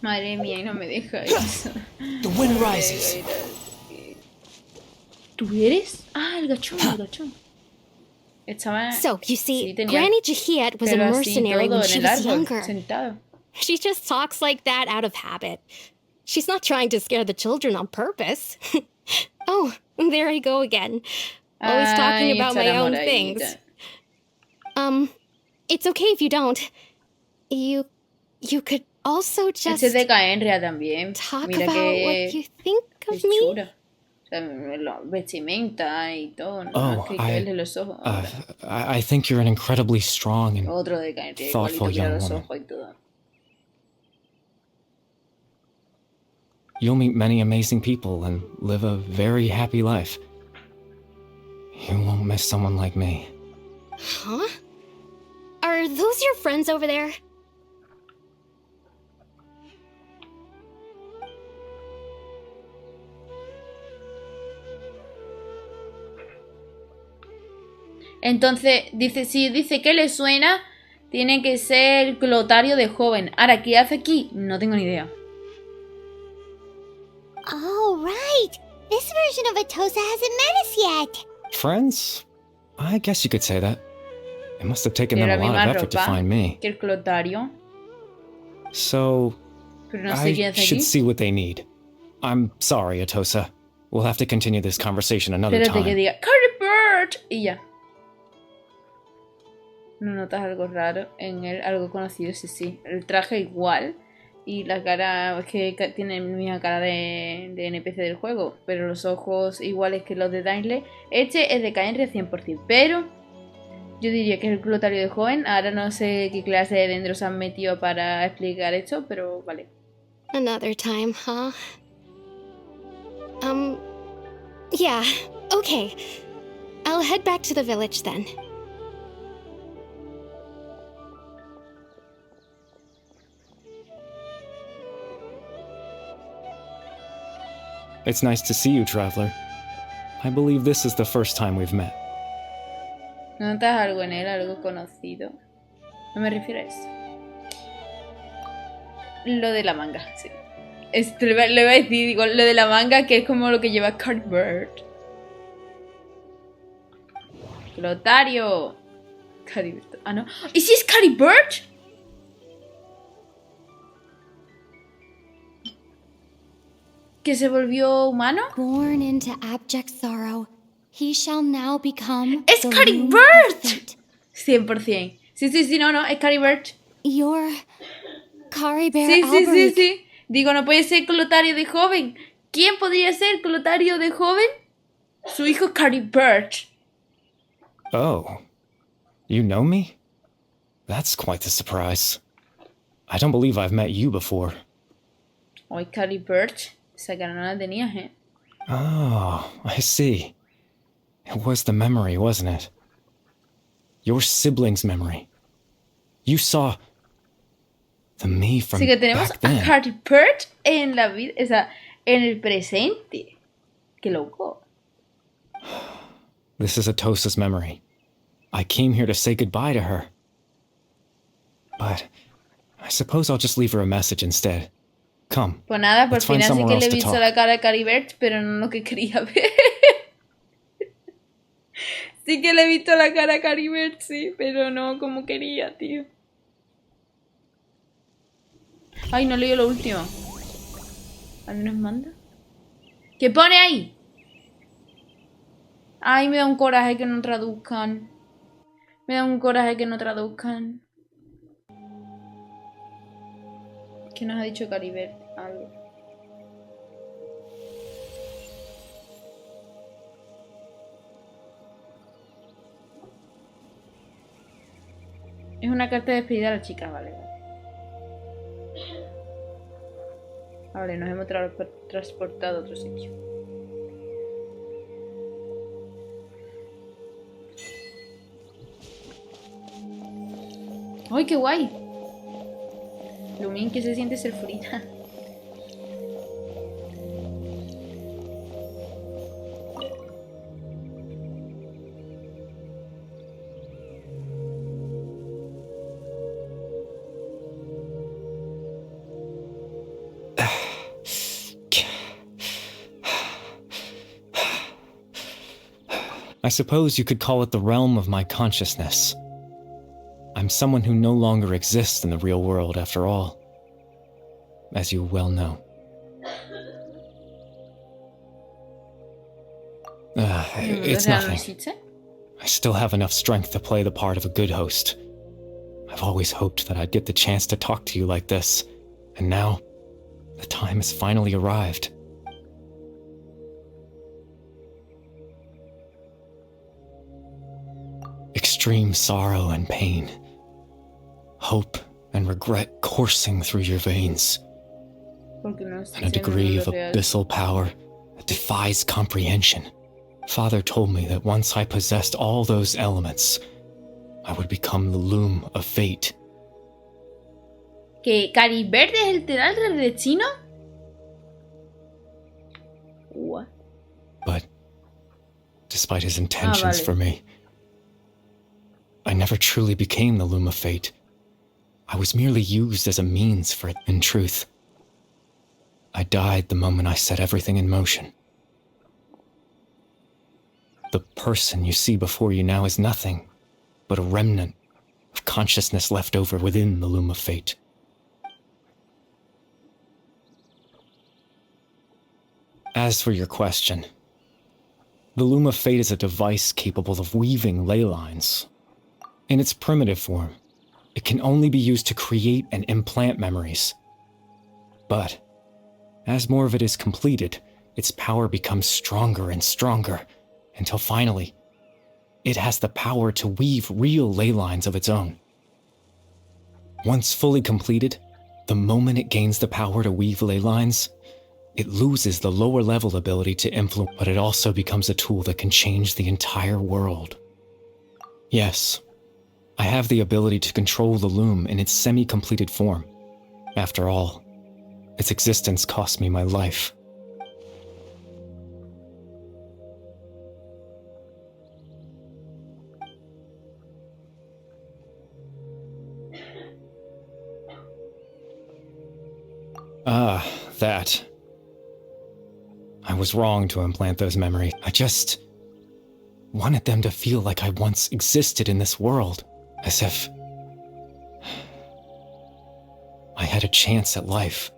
Madre mía, no me deja eso. The wind rises. ¿Tú eres? Ah, el gachón, el gachón. So, you see, Granny Jahiet was a mercenary when she was younger. She just talks like that out of habit. She's not trying to scare the children on purpose. Oh, there I go again. Always talking about my own things. It's okay if you don't. You could also just de Khaenri'ah también. Talk Mira about what you think of me. Chura. Vestimenta y todo, ¿no? Oh, I think you're an incredibly strong and thoughtful young woman. You'll meet many amazing people and live a very happy life. You won't miss someone like me. Huh? Are those your friends over there? Entonces, si dice que le suena, tiene que ser clotario de joven. Ahora, ¿qué hace aquí? No tengo ni idea. Oh, right. This version of Atosa hasn't met us yet. Friends? I guess you could say that. It must have taken them a lot of effort to find me. Que el clotario. So, I should see what they need. I'm sorry, Atosa. We'll have to continue this conversation another time. Que diga, Cariberto, y ya. ¿No notas algo raro en él? Algo conocido, sí. El traje igual. Y la cara, es que tiene la misma cara de NPC del juego. Pero los ojos iguales que los de Dainle. Este es de Khaenri'ah 100%. Pero yo diría que es el clotario de joven. Ahora no sé qué clase de dendros han metido para explicar esto. Pero vale. Another time, huh? Yeah, okay. I'll head back to the village then. It's nice to see you, traveler. I believe this is the first time we've met. ¿Notas algo en él, algo conocido? No me refiero a eso. Lo de la manga, sí. Le voy a decir, digo, lo de la manga, que es como lo que lleva Cariberto. Clotario. Cariberto. Ah, no. ¿Y si es Cariberto? ¿Que se volvió humano? Born into abject sorrow, he shall now become ¡Es Cariberto! 100%. Sí, no, es Cariberto. Your Cariberto. Sí. Digo, no puede ser clotario de joven. ¿Quién podría ser clotario de joven? Su hijo Cariberto. Oh. You know me? That's quite the surprise. I don't believe I've met you before. Ay, Cariberto. Esa cara no la tenías, ¿eh? Oh, I see. It was the memory, wasn't it? Your sibling's memory. You saw the me from sí que tenemos back then. A Cariberto en la vida, o sea, en el presente. Qué loco. This is Atosa's memory. I came here to say goodbye to her. But I suppose I'll just leave her a message instead. Come. Pues nada, por fin así que le he visto la cara a Cariberto, pero no lo que quería ver. Sí que le he visto la cara a Cariberto, sí, pero no como quería, tío. Ay, no leí lo último. ¿Alguien nos manda? ¿Qué pone ahí? Ay, me da un coraje que no traduzcan. ¿Qué nos ha dicho Cariberto? Algo. Es una carta de despedida a la chica, vale. Vale, nos hemos transportado a otro sitio. ¡Ay, qué guay! Lo bien que se siente ser frita. I suppose you could call it the realm of my consciousness. I'm someone who no longer exists in the real world, after all, as you well know. It's nothing. I still have enough strength to play the part of a good host. I've always hoped that I'd get the chance to talk to you like this, and now, the time has finally arrived. Extreme sorrow and pain, hope and regret coursing through your veins, and a degree of abyssal power that defies comprehension. Father told me that once I possessed all those elements, I would become the loom of fate. ¿Que Cariberto es el teatro de chino? What? But, despite his intentions for me, I never truly became the loom of fate. I was merely used as a means for it. In truth, I died the moment I set everything in motion. The person you see before you now is nothing but a remnant of consciousness left over within the loom of fate. As for your question, the loom of fate is a device capable of weaving ley lines. In its primitive form, it can only be used to create and implant memories. But, as more of it is completed, its power becomes stronger and stronger, until finally, it has the power to weave real ley lines of its own. Once fully completed, the moment it gains the power to weave ley lines, it loses the lower level ability to influence, but it also becomes a tool that can change the entire world. Yes, I have the ability to control the loom in its semi-completed form. After all, its existence cost me my life. That. I was wrong to implant those memories. I just wanted them to feel like I once existed in this world, as if I had a chance at life.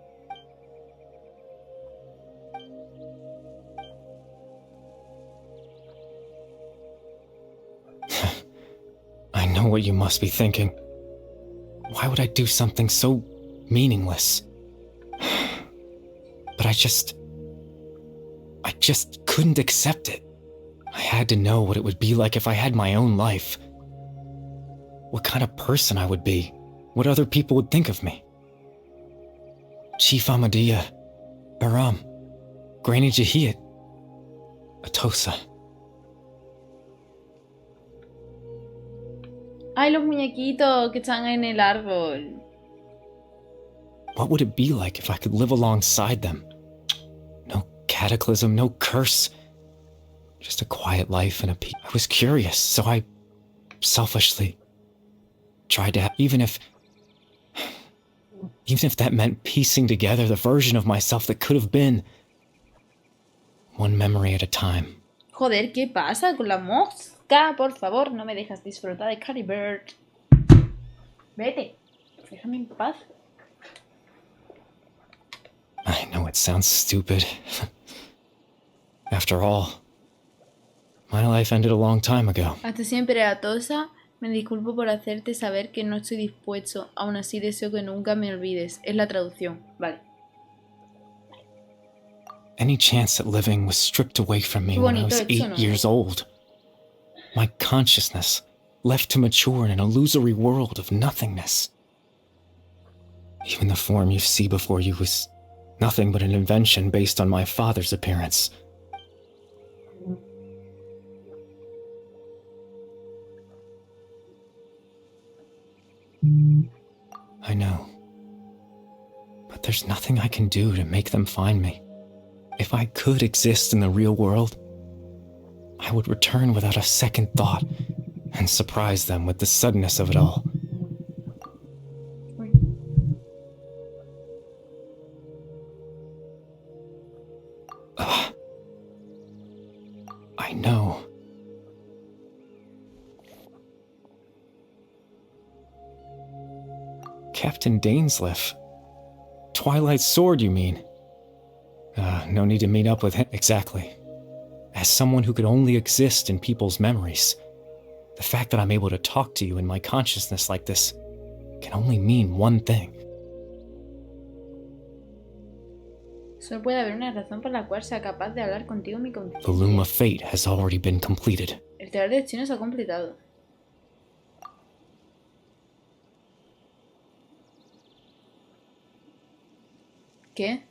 I know what you must be thinking. Why would I do something so meaningless? But I just couldn't accept it. I had to know what it would be like if I had my own life. What kind of person I would be. What other people would think of me. Chief Ahmadiyya, Baram, Granny Jahiyat, Atosa. Ay, los muñequitos que están en el árbol. What would it be like if I could live alongside them? No cataclysm, no curse. Just a quiet life and a peace. I was curious, so I selfishly tried to even if that meant piecing together the version of myself that could have been. One memory at a time. Joder, ¿qué pasa con la mosca? Por favor, no me dejas disfrutar de Cariberto. Vete, déjame en paz. I know it sounds stupid. After all, my life ended a long time ago. Hasta siempre, Atosa. Me disculpo por hacerte saber que no estoy dispuesto. Aún así deseo que nunca me olvides. Es la traducción. Vale. Any chance at living was stripped away from me when I was 8 years old. My consciousness left to mature in an illusory world of nothingness. Even the form you see before you was nothing but an invention based on my father's appearance. I know. But there's nothing I can do to make them find me. If I could exist in the real world, I would return without a second thought and surprise them with the suddenness of it all. I know. Captain Dainsleif. Twilight Sword, you mean? No need to meet up with him. Exactly. As someone who could only exist in people's memories, the fact that I'm able to talk to you in my consciousness like this can only mean one thing. Solo puede haber una razón por la cual sea capaz de hablar contigo mi conciencia. The loom of fate has already been completed. El telar de destino se ha completado. ¿Qué?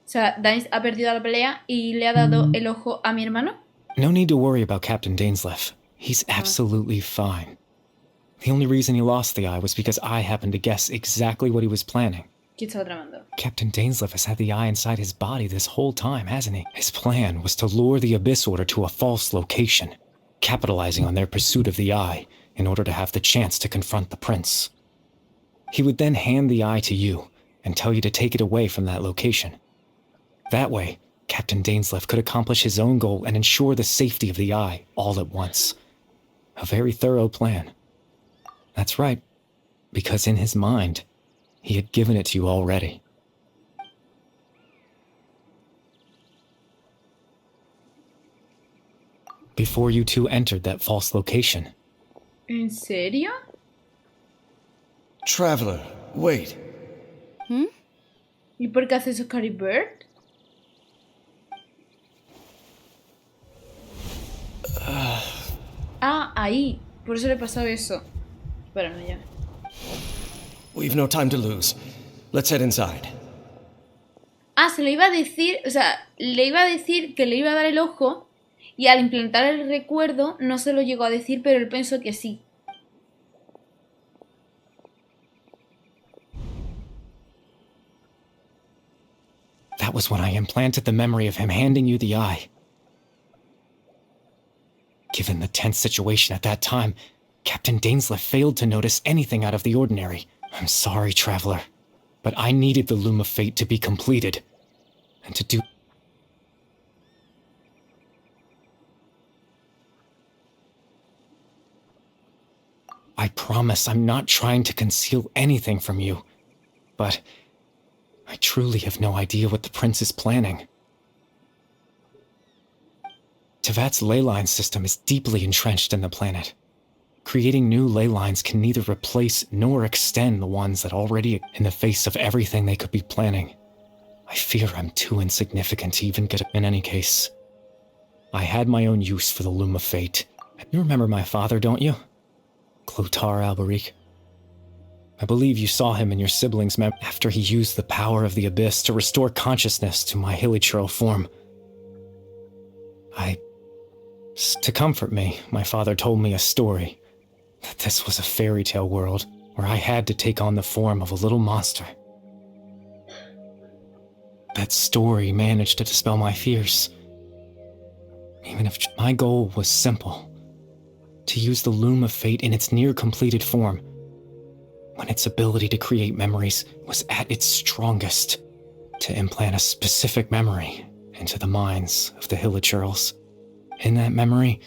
O sea, Danii ha perdido la pelea y le ha dado el ojo a mi hermano. No need to worry about Captain Dainsleif. He's absolutely fine. The only reason he lost the eye was because I happened to guess exactly what he was planning. ¿Qué estaba tramando? Captain Dainsleif has had the eye inside his body this whole time, hasn't he? His plan was to lure the Abyss Order to a false location, capitalizing on their pursuit of the eye in order to have the chance to confront the prince. He would then hand the eye to you and tell you to take it away from that location. That way, Captain Dainsleif could accomplish his own goal and ensure the safety of the eye all at once. A very thorough plan. That's right, because in his mind, he had given it to you already. Before you two entered that false location. ¿En serio? Traveler, wait. ¿Y por qué hace eso Cariberto? Ahí. Por eso le pasó eso. Espera, no, ya. We've no time to lose. Let's head inside. Se lo iba a decir, o sea, le iba a decir que le iba a dar el ojo y al implantar el recuerdo no se lo llegó a decir, pero él pensó que sí. That was when I implanted the memory of him handing you the eye. Given the tense situation at that time, Captain Dainsleif failed to notice anything out of the ordinary. I'm sorry, Traveler, but I needed the Loom of Fate to be completed, and to do... I promise I'm not trying to conceal anything from you, but I truly have no idea what the Prince is planning. Tevat's ley line system is deeply entrenched in the planet. Creating new ley lines can neither replace nor extend the ones that already in the face of everything they could be planning. I fear I'm too insignificant to even get in any case. I had my own use for the Loom of Fate. You remember my father, don't you? Clotar Alberic. I believe you saw him in your siblings' after he used the power of the Abyss to restore consciousness to my hilichurl form. To comfort me, my father told me a story. That this was a fairy tale world where I had to take on the form of a little monster. That story managed to dispel my fears. Even if my goal was simple, to use the Loom of Fate in its near-completed form, when its ability to create memories was at its strongest, to implant a specific memory into the minds of the hilichurls. In that memory,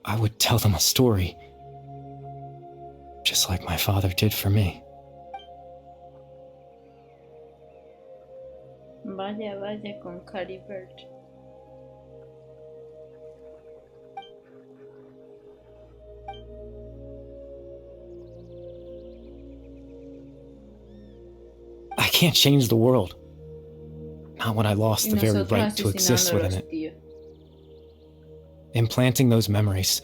I would tell them a story, just like my father did for me. Vaya, vaya con Cariberto. I can't change the world. Not when I lost the very right to exist within it. Tío. Implanting those memories,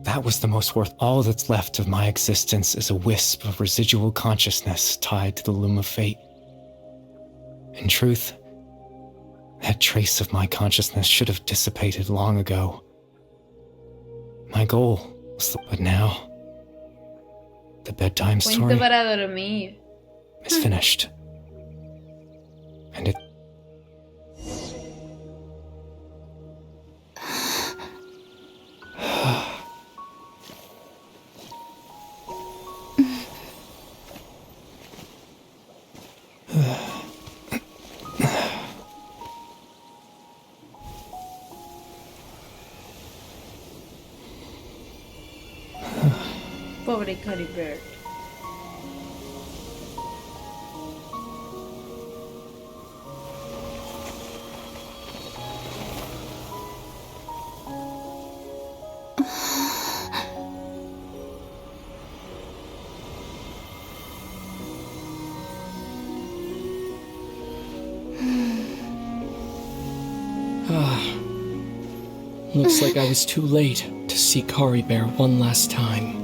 that was the most worth. All that's left of my existence is a wisp of residual consciousness tied to the Loom of Fate. In truth, that trace of my consciousness should have dissipated long ago. My goal was but now, the bedtime story para dormir. is finished. And it... Pobre Cariberto. Looks like I was too late to see Cariberto one last time.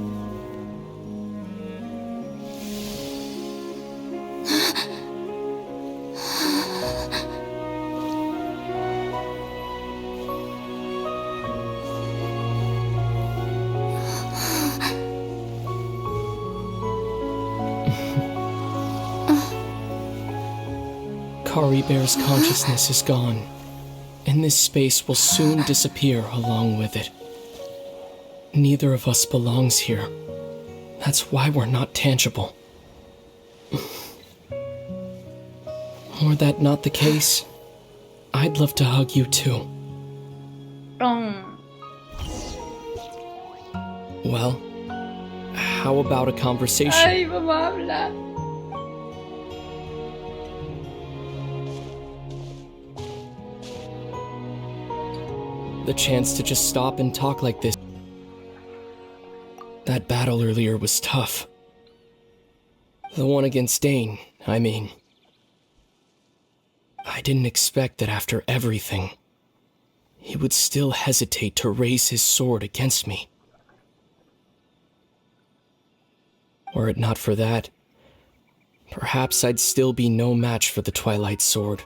Cariberto's consciousness is gone, and this space will soon disappear along with it. Neither of us belongs here. That's why we're not tangible. Were that not the case, I'd love to hug you too. Well, how about a conversation? Ay, vamos a hablar. The chance to just stop and talk like this. That battle earlier was tough. The one against Dane, I mean. I didn't expect that after everything, he would still hesitate to raise his sword against me. Were it not for that, perhaps I'd still be no match for the Twilight Sword.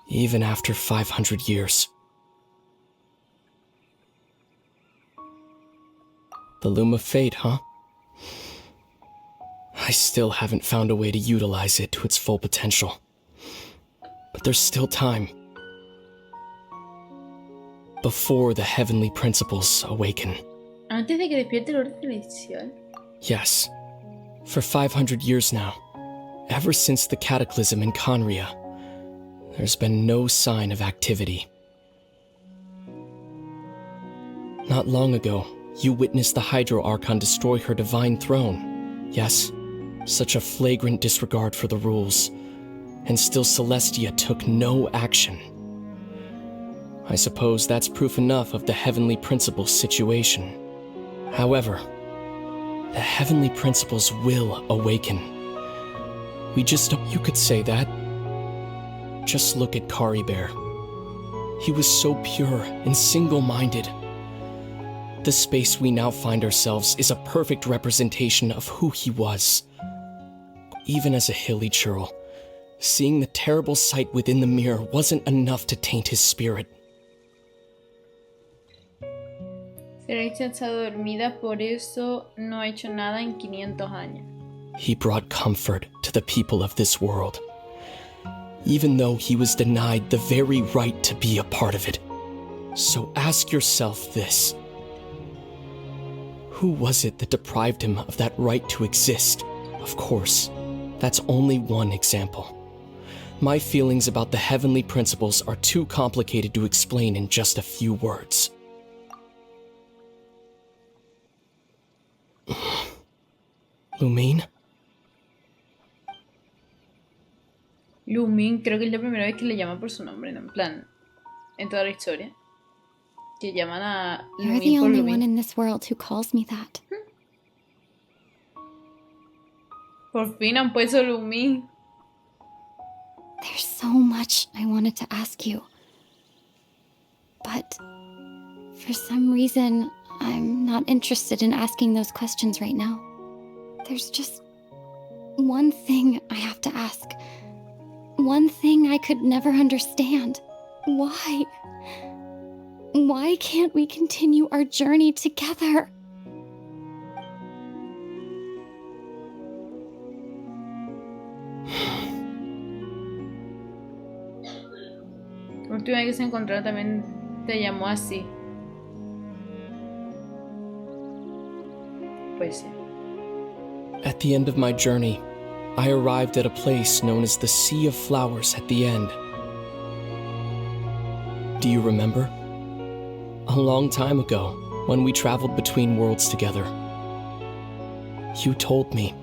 Even after 500 years. The Loom of Fate, huh? I still haven't found a way to utilize it to its full potential. But there's still time. Before the heavenly principles awaken. Antes de que despierte el orden celestial. Yes. For 500 years now, ever since the cataclysm in Khaenri'ah, there's been no sign of activity. Not long ago, you witnessed the Hydro Archon destroy her divine throne. Yes, such a flagrant disregard for the rules. And still Celestia took no action. I suppose that's proof enough of the Heavenly Principles situation. However, the Heavenly Principles will awaken. We just don't... You could say that. Just look at Cariberto. He was so pure and single-minded. The space we now find ourselves is a perfect representation of who he was. Even as a hilly churl, seeing the terrible sight within the mirror wasn't enough to taint his spirit. Será está dormida, por eso no ha hecho nada en 500 años. He brought comfort to the people of this world, even though he was denied the very right to be a part of it. So ask yourself this. Who was it that deprived him of that right to exist? Of course, that's only one example. My feelings about the heavenly principles are too complicated to explain in just a few words. Lumine? Lumine, creo que es la primera vez que le llama por su nombre, ¿no? En plan, en toda la historia. Que llaman a Lumine. You're the only one in this world who calls me that. Por fin han puesto Lumine. There's so much I wanted to ask you. But for some reason, I'm not interested in asking those questions right now. There's just one thing I have to ask. One thing I could never understand. Why? Why can't we continue our journey together? La última vez que se encontraron también te llamó así. Pues sí. At the end of my journey, I arrived at a place known as the Sea of Flowers at the end. Do you remember? A long time ago, when we traveled between worlds together, you told me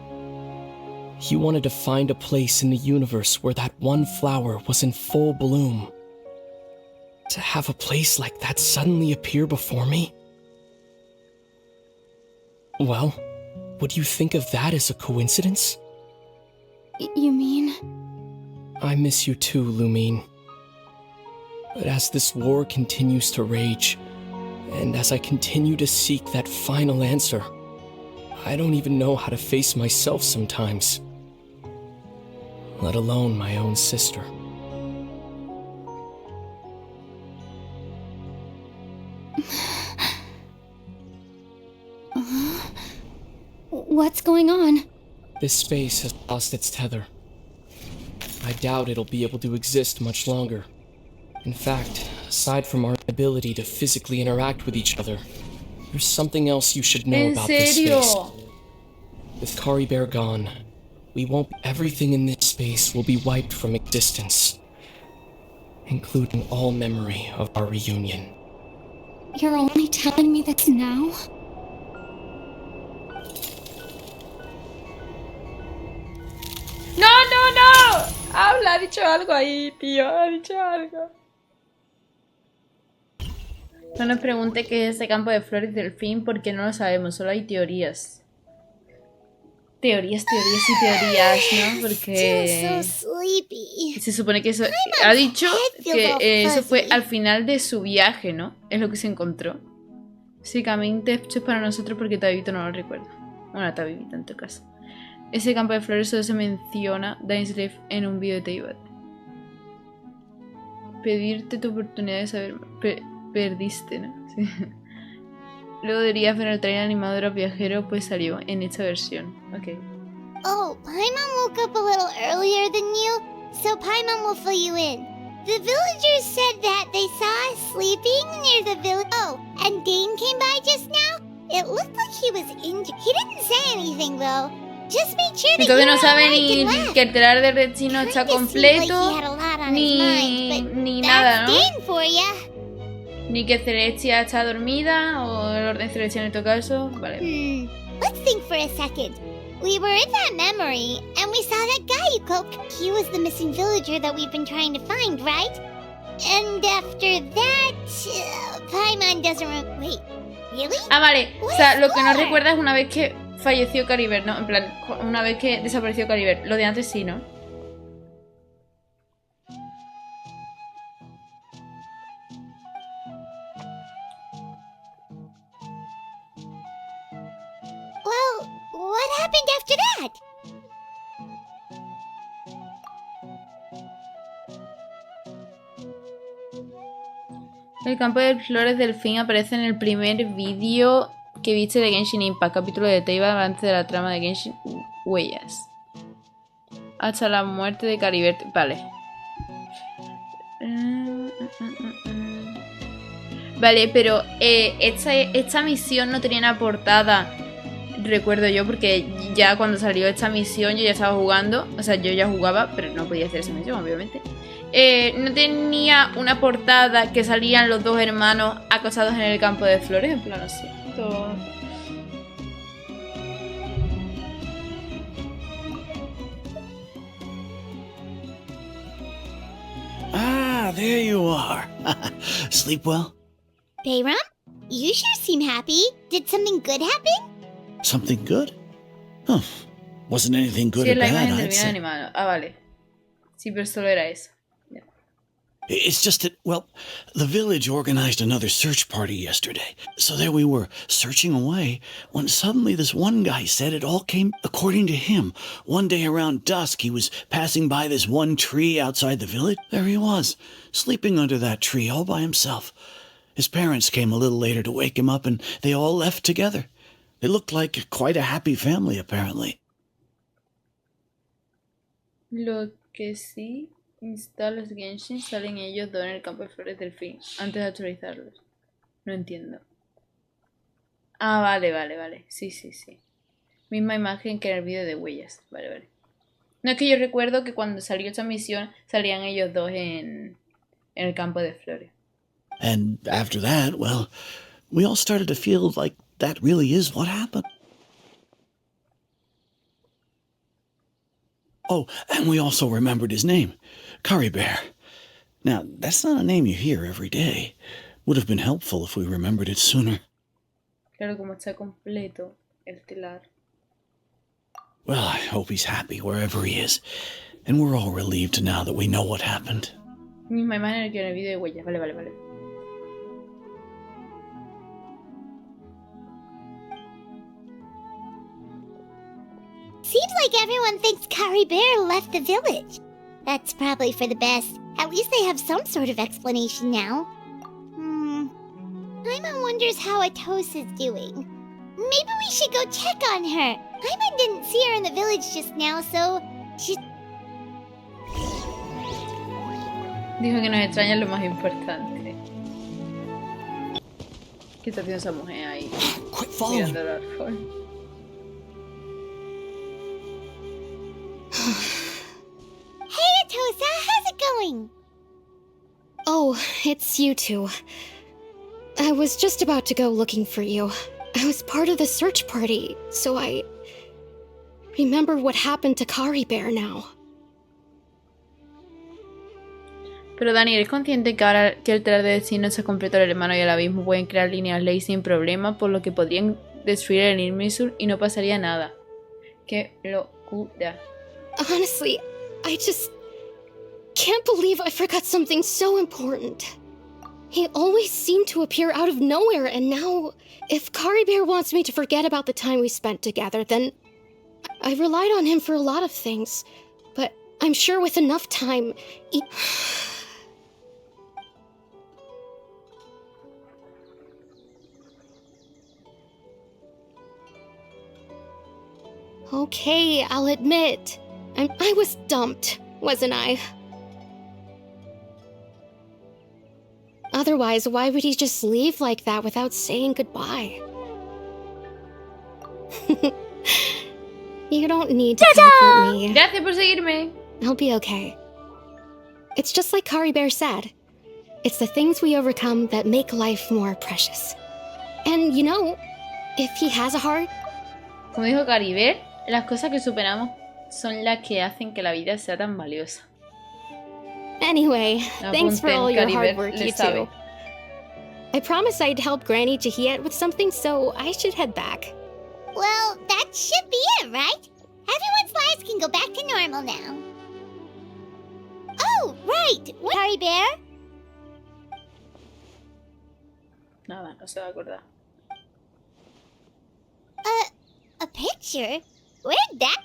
you wanted to find a place in the universe where that one flower was in full bloom. To have a place like that suddenly appear before me? Well, would you think of that as a coincidence? You mean? I miss you too, Lumine. But as this war continues to rage, and as I continue to seek that final answer, I don't even know how to face myself sometimes, let alone my own sister. What's going on? This space has lost its tether. I doubt it'll be able to exist much longer. In fact, aside from our ability to physically interact with each other, there's something else you should know about this space. With Cariberto gone, everything in this space will be wiped from existence, including all memory of our reunion. You're only telling me this now? ¡No, no, no! Habla, ha dicho algo ahí, tío, ha dicho algo. No nos pregunte qué es ese campo de flores del fin porque no lo sabemos, solo hay teorías. Teorías y teorías, ¿no? Porque se supone que eso... Ha dicho que eso fue al final de su viaje, ¿no? Es lo que se encontró. Básicamente esto es para nosotros porque Tabito no lo recuerda. Bueno, Tabito en tu caso. Ese campo de flores solo se menciona en un vídeo de Teyvat. Pedirte tu oportunidad de saber... Perdiste, ¿no? Sí. Luego deberías ver el trailer animado de los viajeros, pues salió en esta versión. Ok. Oh, Paimon woke up a little earlier than you, so Paimon will fill you in. The villagers said that they saw us sleeping near the village. Oh, and Dane came by just now? It looked like he was injured. He didn't say anything, though. Just make sure that entonces no sabe ni que el telar de destino está completo, ni nada, ¿no? Ni que Celestia está dormida, o el orden celestial en todo caso. Vale. Let's think for a second. We were in that memory, and we saw that guy you called. He was the missing villager that we've been trying to find, right? And after that, Paimon doesn't remember. Wait, really? Ah, vale. O sea, lo que no recuerda es una vez que falleció Cariberto, ¿no? En plan, una vez que desapareció Cariberto. Lo de antes sí, ¿no? Well, what happened after that? El campo de flores del fin aparece en el primer vídeo que viste de Genshin Impact, capítulo de Teyvat antes de la trama de Genshin Huellas. Hasta la muerte de Cariberto. Vale. Vale, pero esta misión no tenía una portada, recuerdo yo, porque ya cuando salió esta misión yo ya estaba jugando. O sea, yo ya jugaba, pero no podía hacer esa misión, obviamente. No tenía una portada que salían los dos hermanos acosados en el campo de flores. En plan, así. Todo. Ah, there you are. Sleep well? Bayram, you sure seem happy. Did something good happen? Something good? Huh. Wasn't anything good or bad, I'd say. Ah, vale. Sí, pero solo era eso. It's just that, well, the village organized another search party yesterday. So there we were, searching away, when suddenly this one guy said it all came according to him. One day around dusk, he was passing by this one tree outside the village. There he was, sleeping under that tree all by himself. His parents came a little later to wake him up, and they all left together. They looked like quite a happy family, apparently. Lo que sí... Instalas Genshin, salen ellos dos en el campo de flores del fin, antes de actualizarlos. No entiendo. Ah, vale. Sí. Misma imagen que en el vídeo de huellas. Vale. No, es que yo recuerdo que cuando salió esta misión, salían ellos dos en el campo de flores. And after that, well, we all started to feel like that really is what happened. Oh, and we also remembered his name, Cariberto. Now, that's not a name you hear every day. Would have been helpful if we remembered it sooner. Claro, como está completo el telar. Well, I hope he's happy wherever he is. And we're all relieved now that we know what happened. Misma imagen que en el vídeo de huellas. Vale, vale, vale. Seems like everyone thinks Cariberto left the village. That's probably for the best. At least they have some sort of explanation now. Paimon wonders how Atosa's doing. Maybe we should go check on her. Paimon didn't see her in the village just now, so she... Dijo que nos extraña lo más importante. ¿Qué está haciendo esa mujer ahí? Mirando el árbol. Hey Atosa, how's it going? Oh, it's you two. I was just about to go looking for you. I was part of the search party, so I remember what happened to Cariberto now. Pero Dani, ¿eres consciente que ahora que el telar de destino se completó el hermano y el abismo pueden crear líneas ley sin problema, por lo que podrían destruir el Irmisur y no pasaría nada? ¡Qué locura! Honestly, I just can't believe I forgot something so important. He always seemed to appear out of nowhere, and now, if Cariberto wants me to forget about the time we spent together, then I relied on him for a lot of things. But I'm sure with enough time, Okay, I'll admit. I was dumped, wasn't I? Otherwise, why would he just leave like that without saying goodbye? You don't need to comfort me. Gracias por seguirme. I'll be okay. It's just like Cariberto said. It's the things we overcome that make life more precious. And you know, if he has a heart... Como dijo Cariberto, las cosas que superamos son las que hacen que la vida sea tan valiosa. Anyway, thanks for all your hard work, you two. I promised I'd help Granny Tahiyat with something, so I should head back. Well, that should be it, right? Everyone's lives can go back to normal now. Oh, right! What? Cariberto? Nada, no se va a acordar. A picture? Where'd that...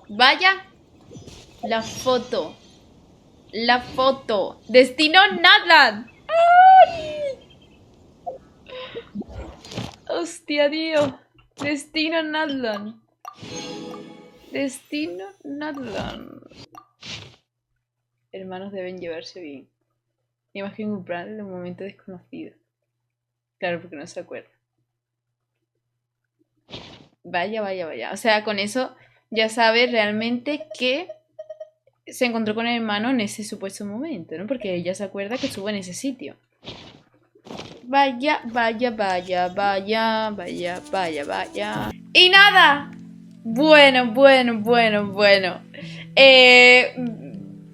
Vaya, la foto. La foto. Destino Nadland. ¡Ay! Hostia, tío. Destino Nadland. Destino Nadland. Hermanos deben llevarse bien. Ni más que comprar en un momento desconocido. Claro, porque no se acuerda. Vaya, vaya, vaya. O sea, con eso ya sabe realmente que se encontró con el hermano en ese supuesto momento, ¿no? Porque ella se acuerda que estuvo en ese sitio. Vaya, vaya, vaya, vaya, vaya, vaya, vaya. ¡Y nada! Bueno.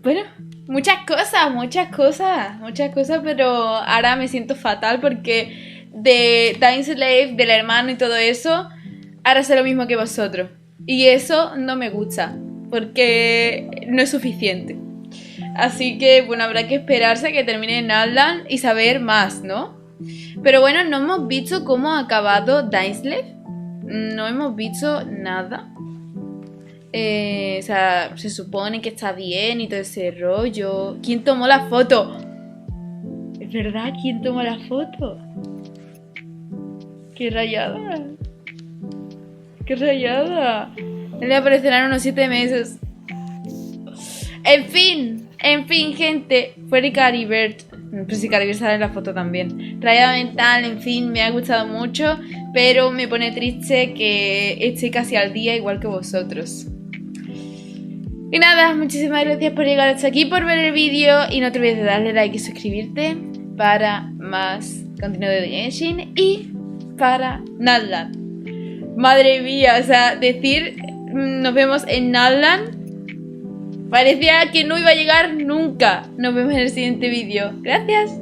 Bueno, muchas cosas, pero ahora me siento fatal porque de Time Slave, del hermano y todo eso, ahora sé lo mismo que vosotros. Y eso no me gusta, porque no es suficiente. Así que, bueno, habrá que esperarse a que termine en Nadland y saber más, ¿no? Pero bueno, no hemos visto cómo ha acabado Dainslev. No hemos visto nada. O sea, se supone que está bien y todo ese rollo. ¿Quién tomó la foto? ¿Es verdad? ¿Quién tomó la foto? ¡Qué rayada! ¡Qué rayada! Él le aparecerá en unos 7 meses. En fin, gente. Fue Cariberto. Pues si Cariberto sale en la foto también. Rayada mental, en fin, me ha gustado mucho. Pero me pone triste que esté casi al día igual que vosotros. Y nada, muchísimas gracias por llegar hasta aquí, por ver el vídeo. Y no te olvides de darle like y suscribirte para más contenido de Genshin y para Nadland. Madre mía, o sea, decir nos vemos en Nadland Parecía que no iba a llegar nunca. Nos vemos en el siguiente vídeo. Gracias.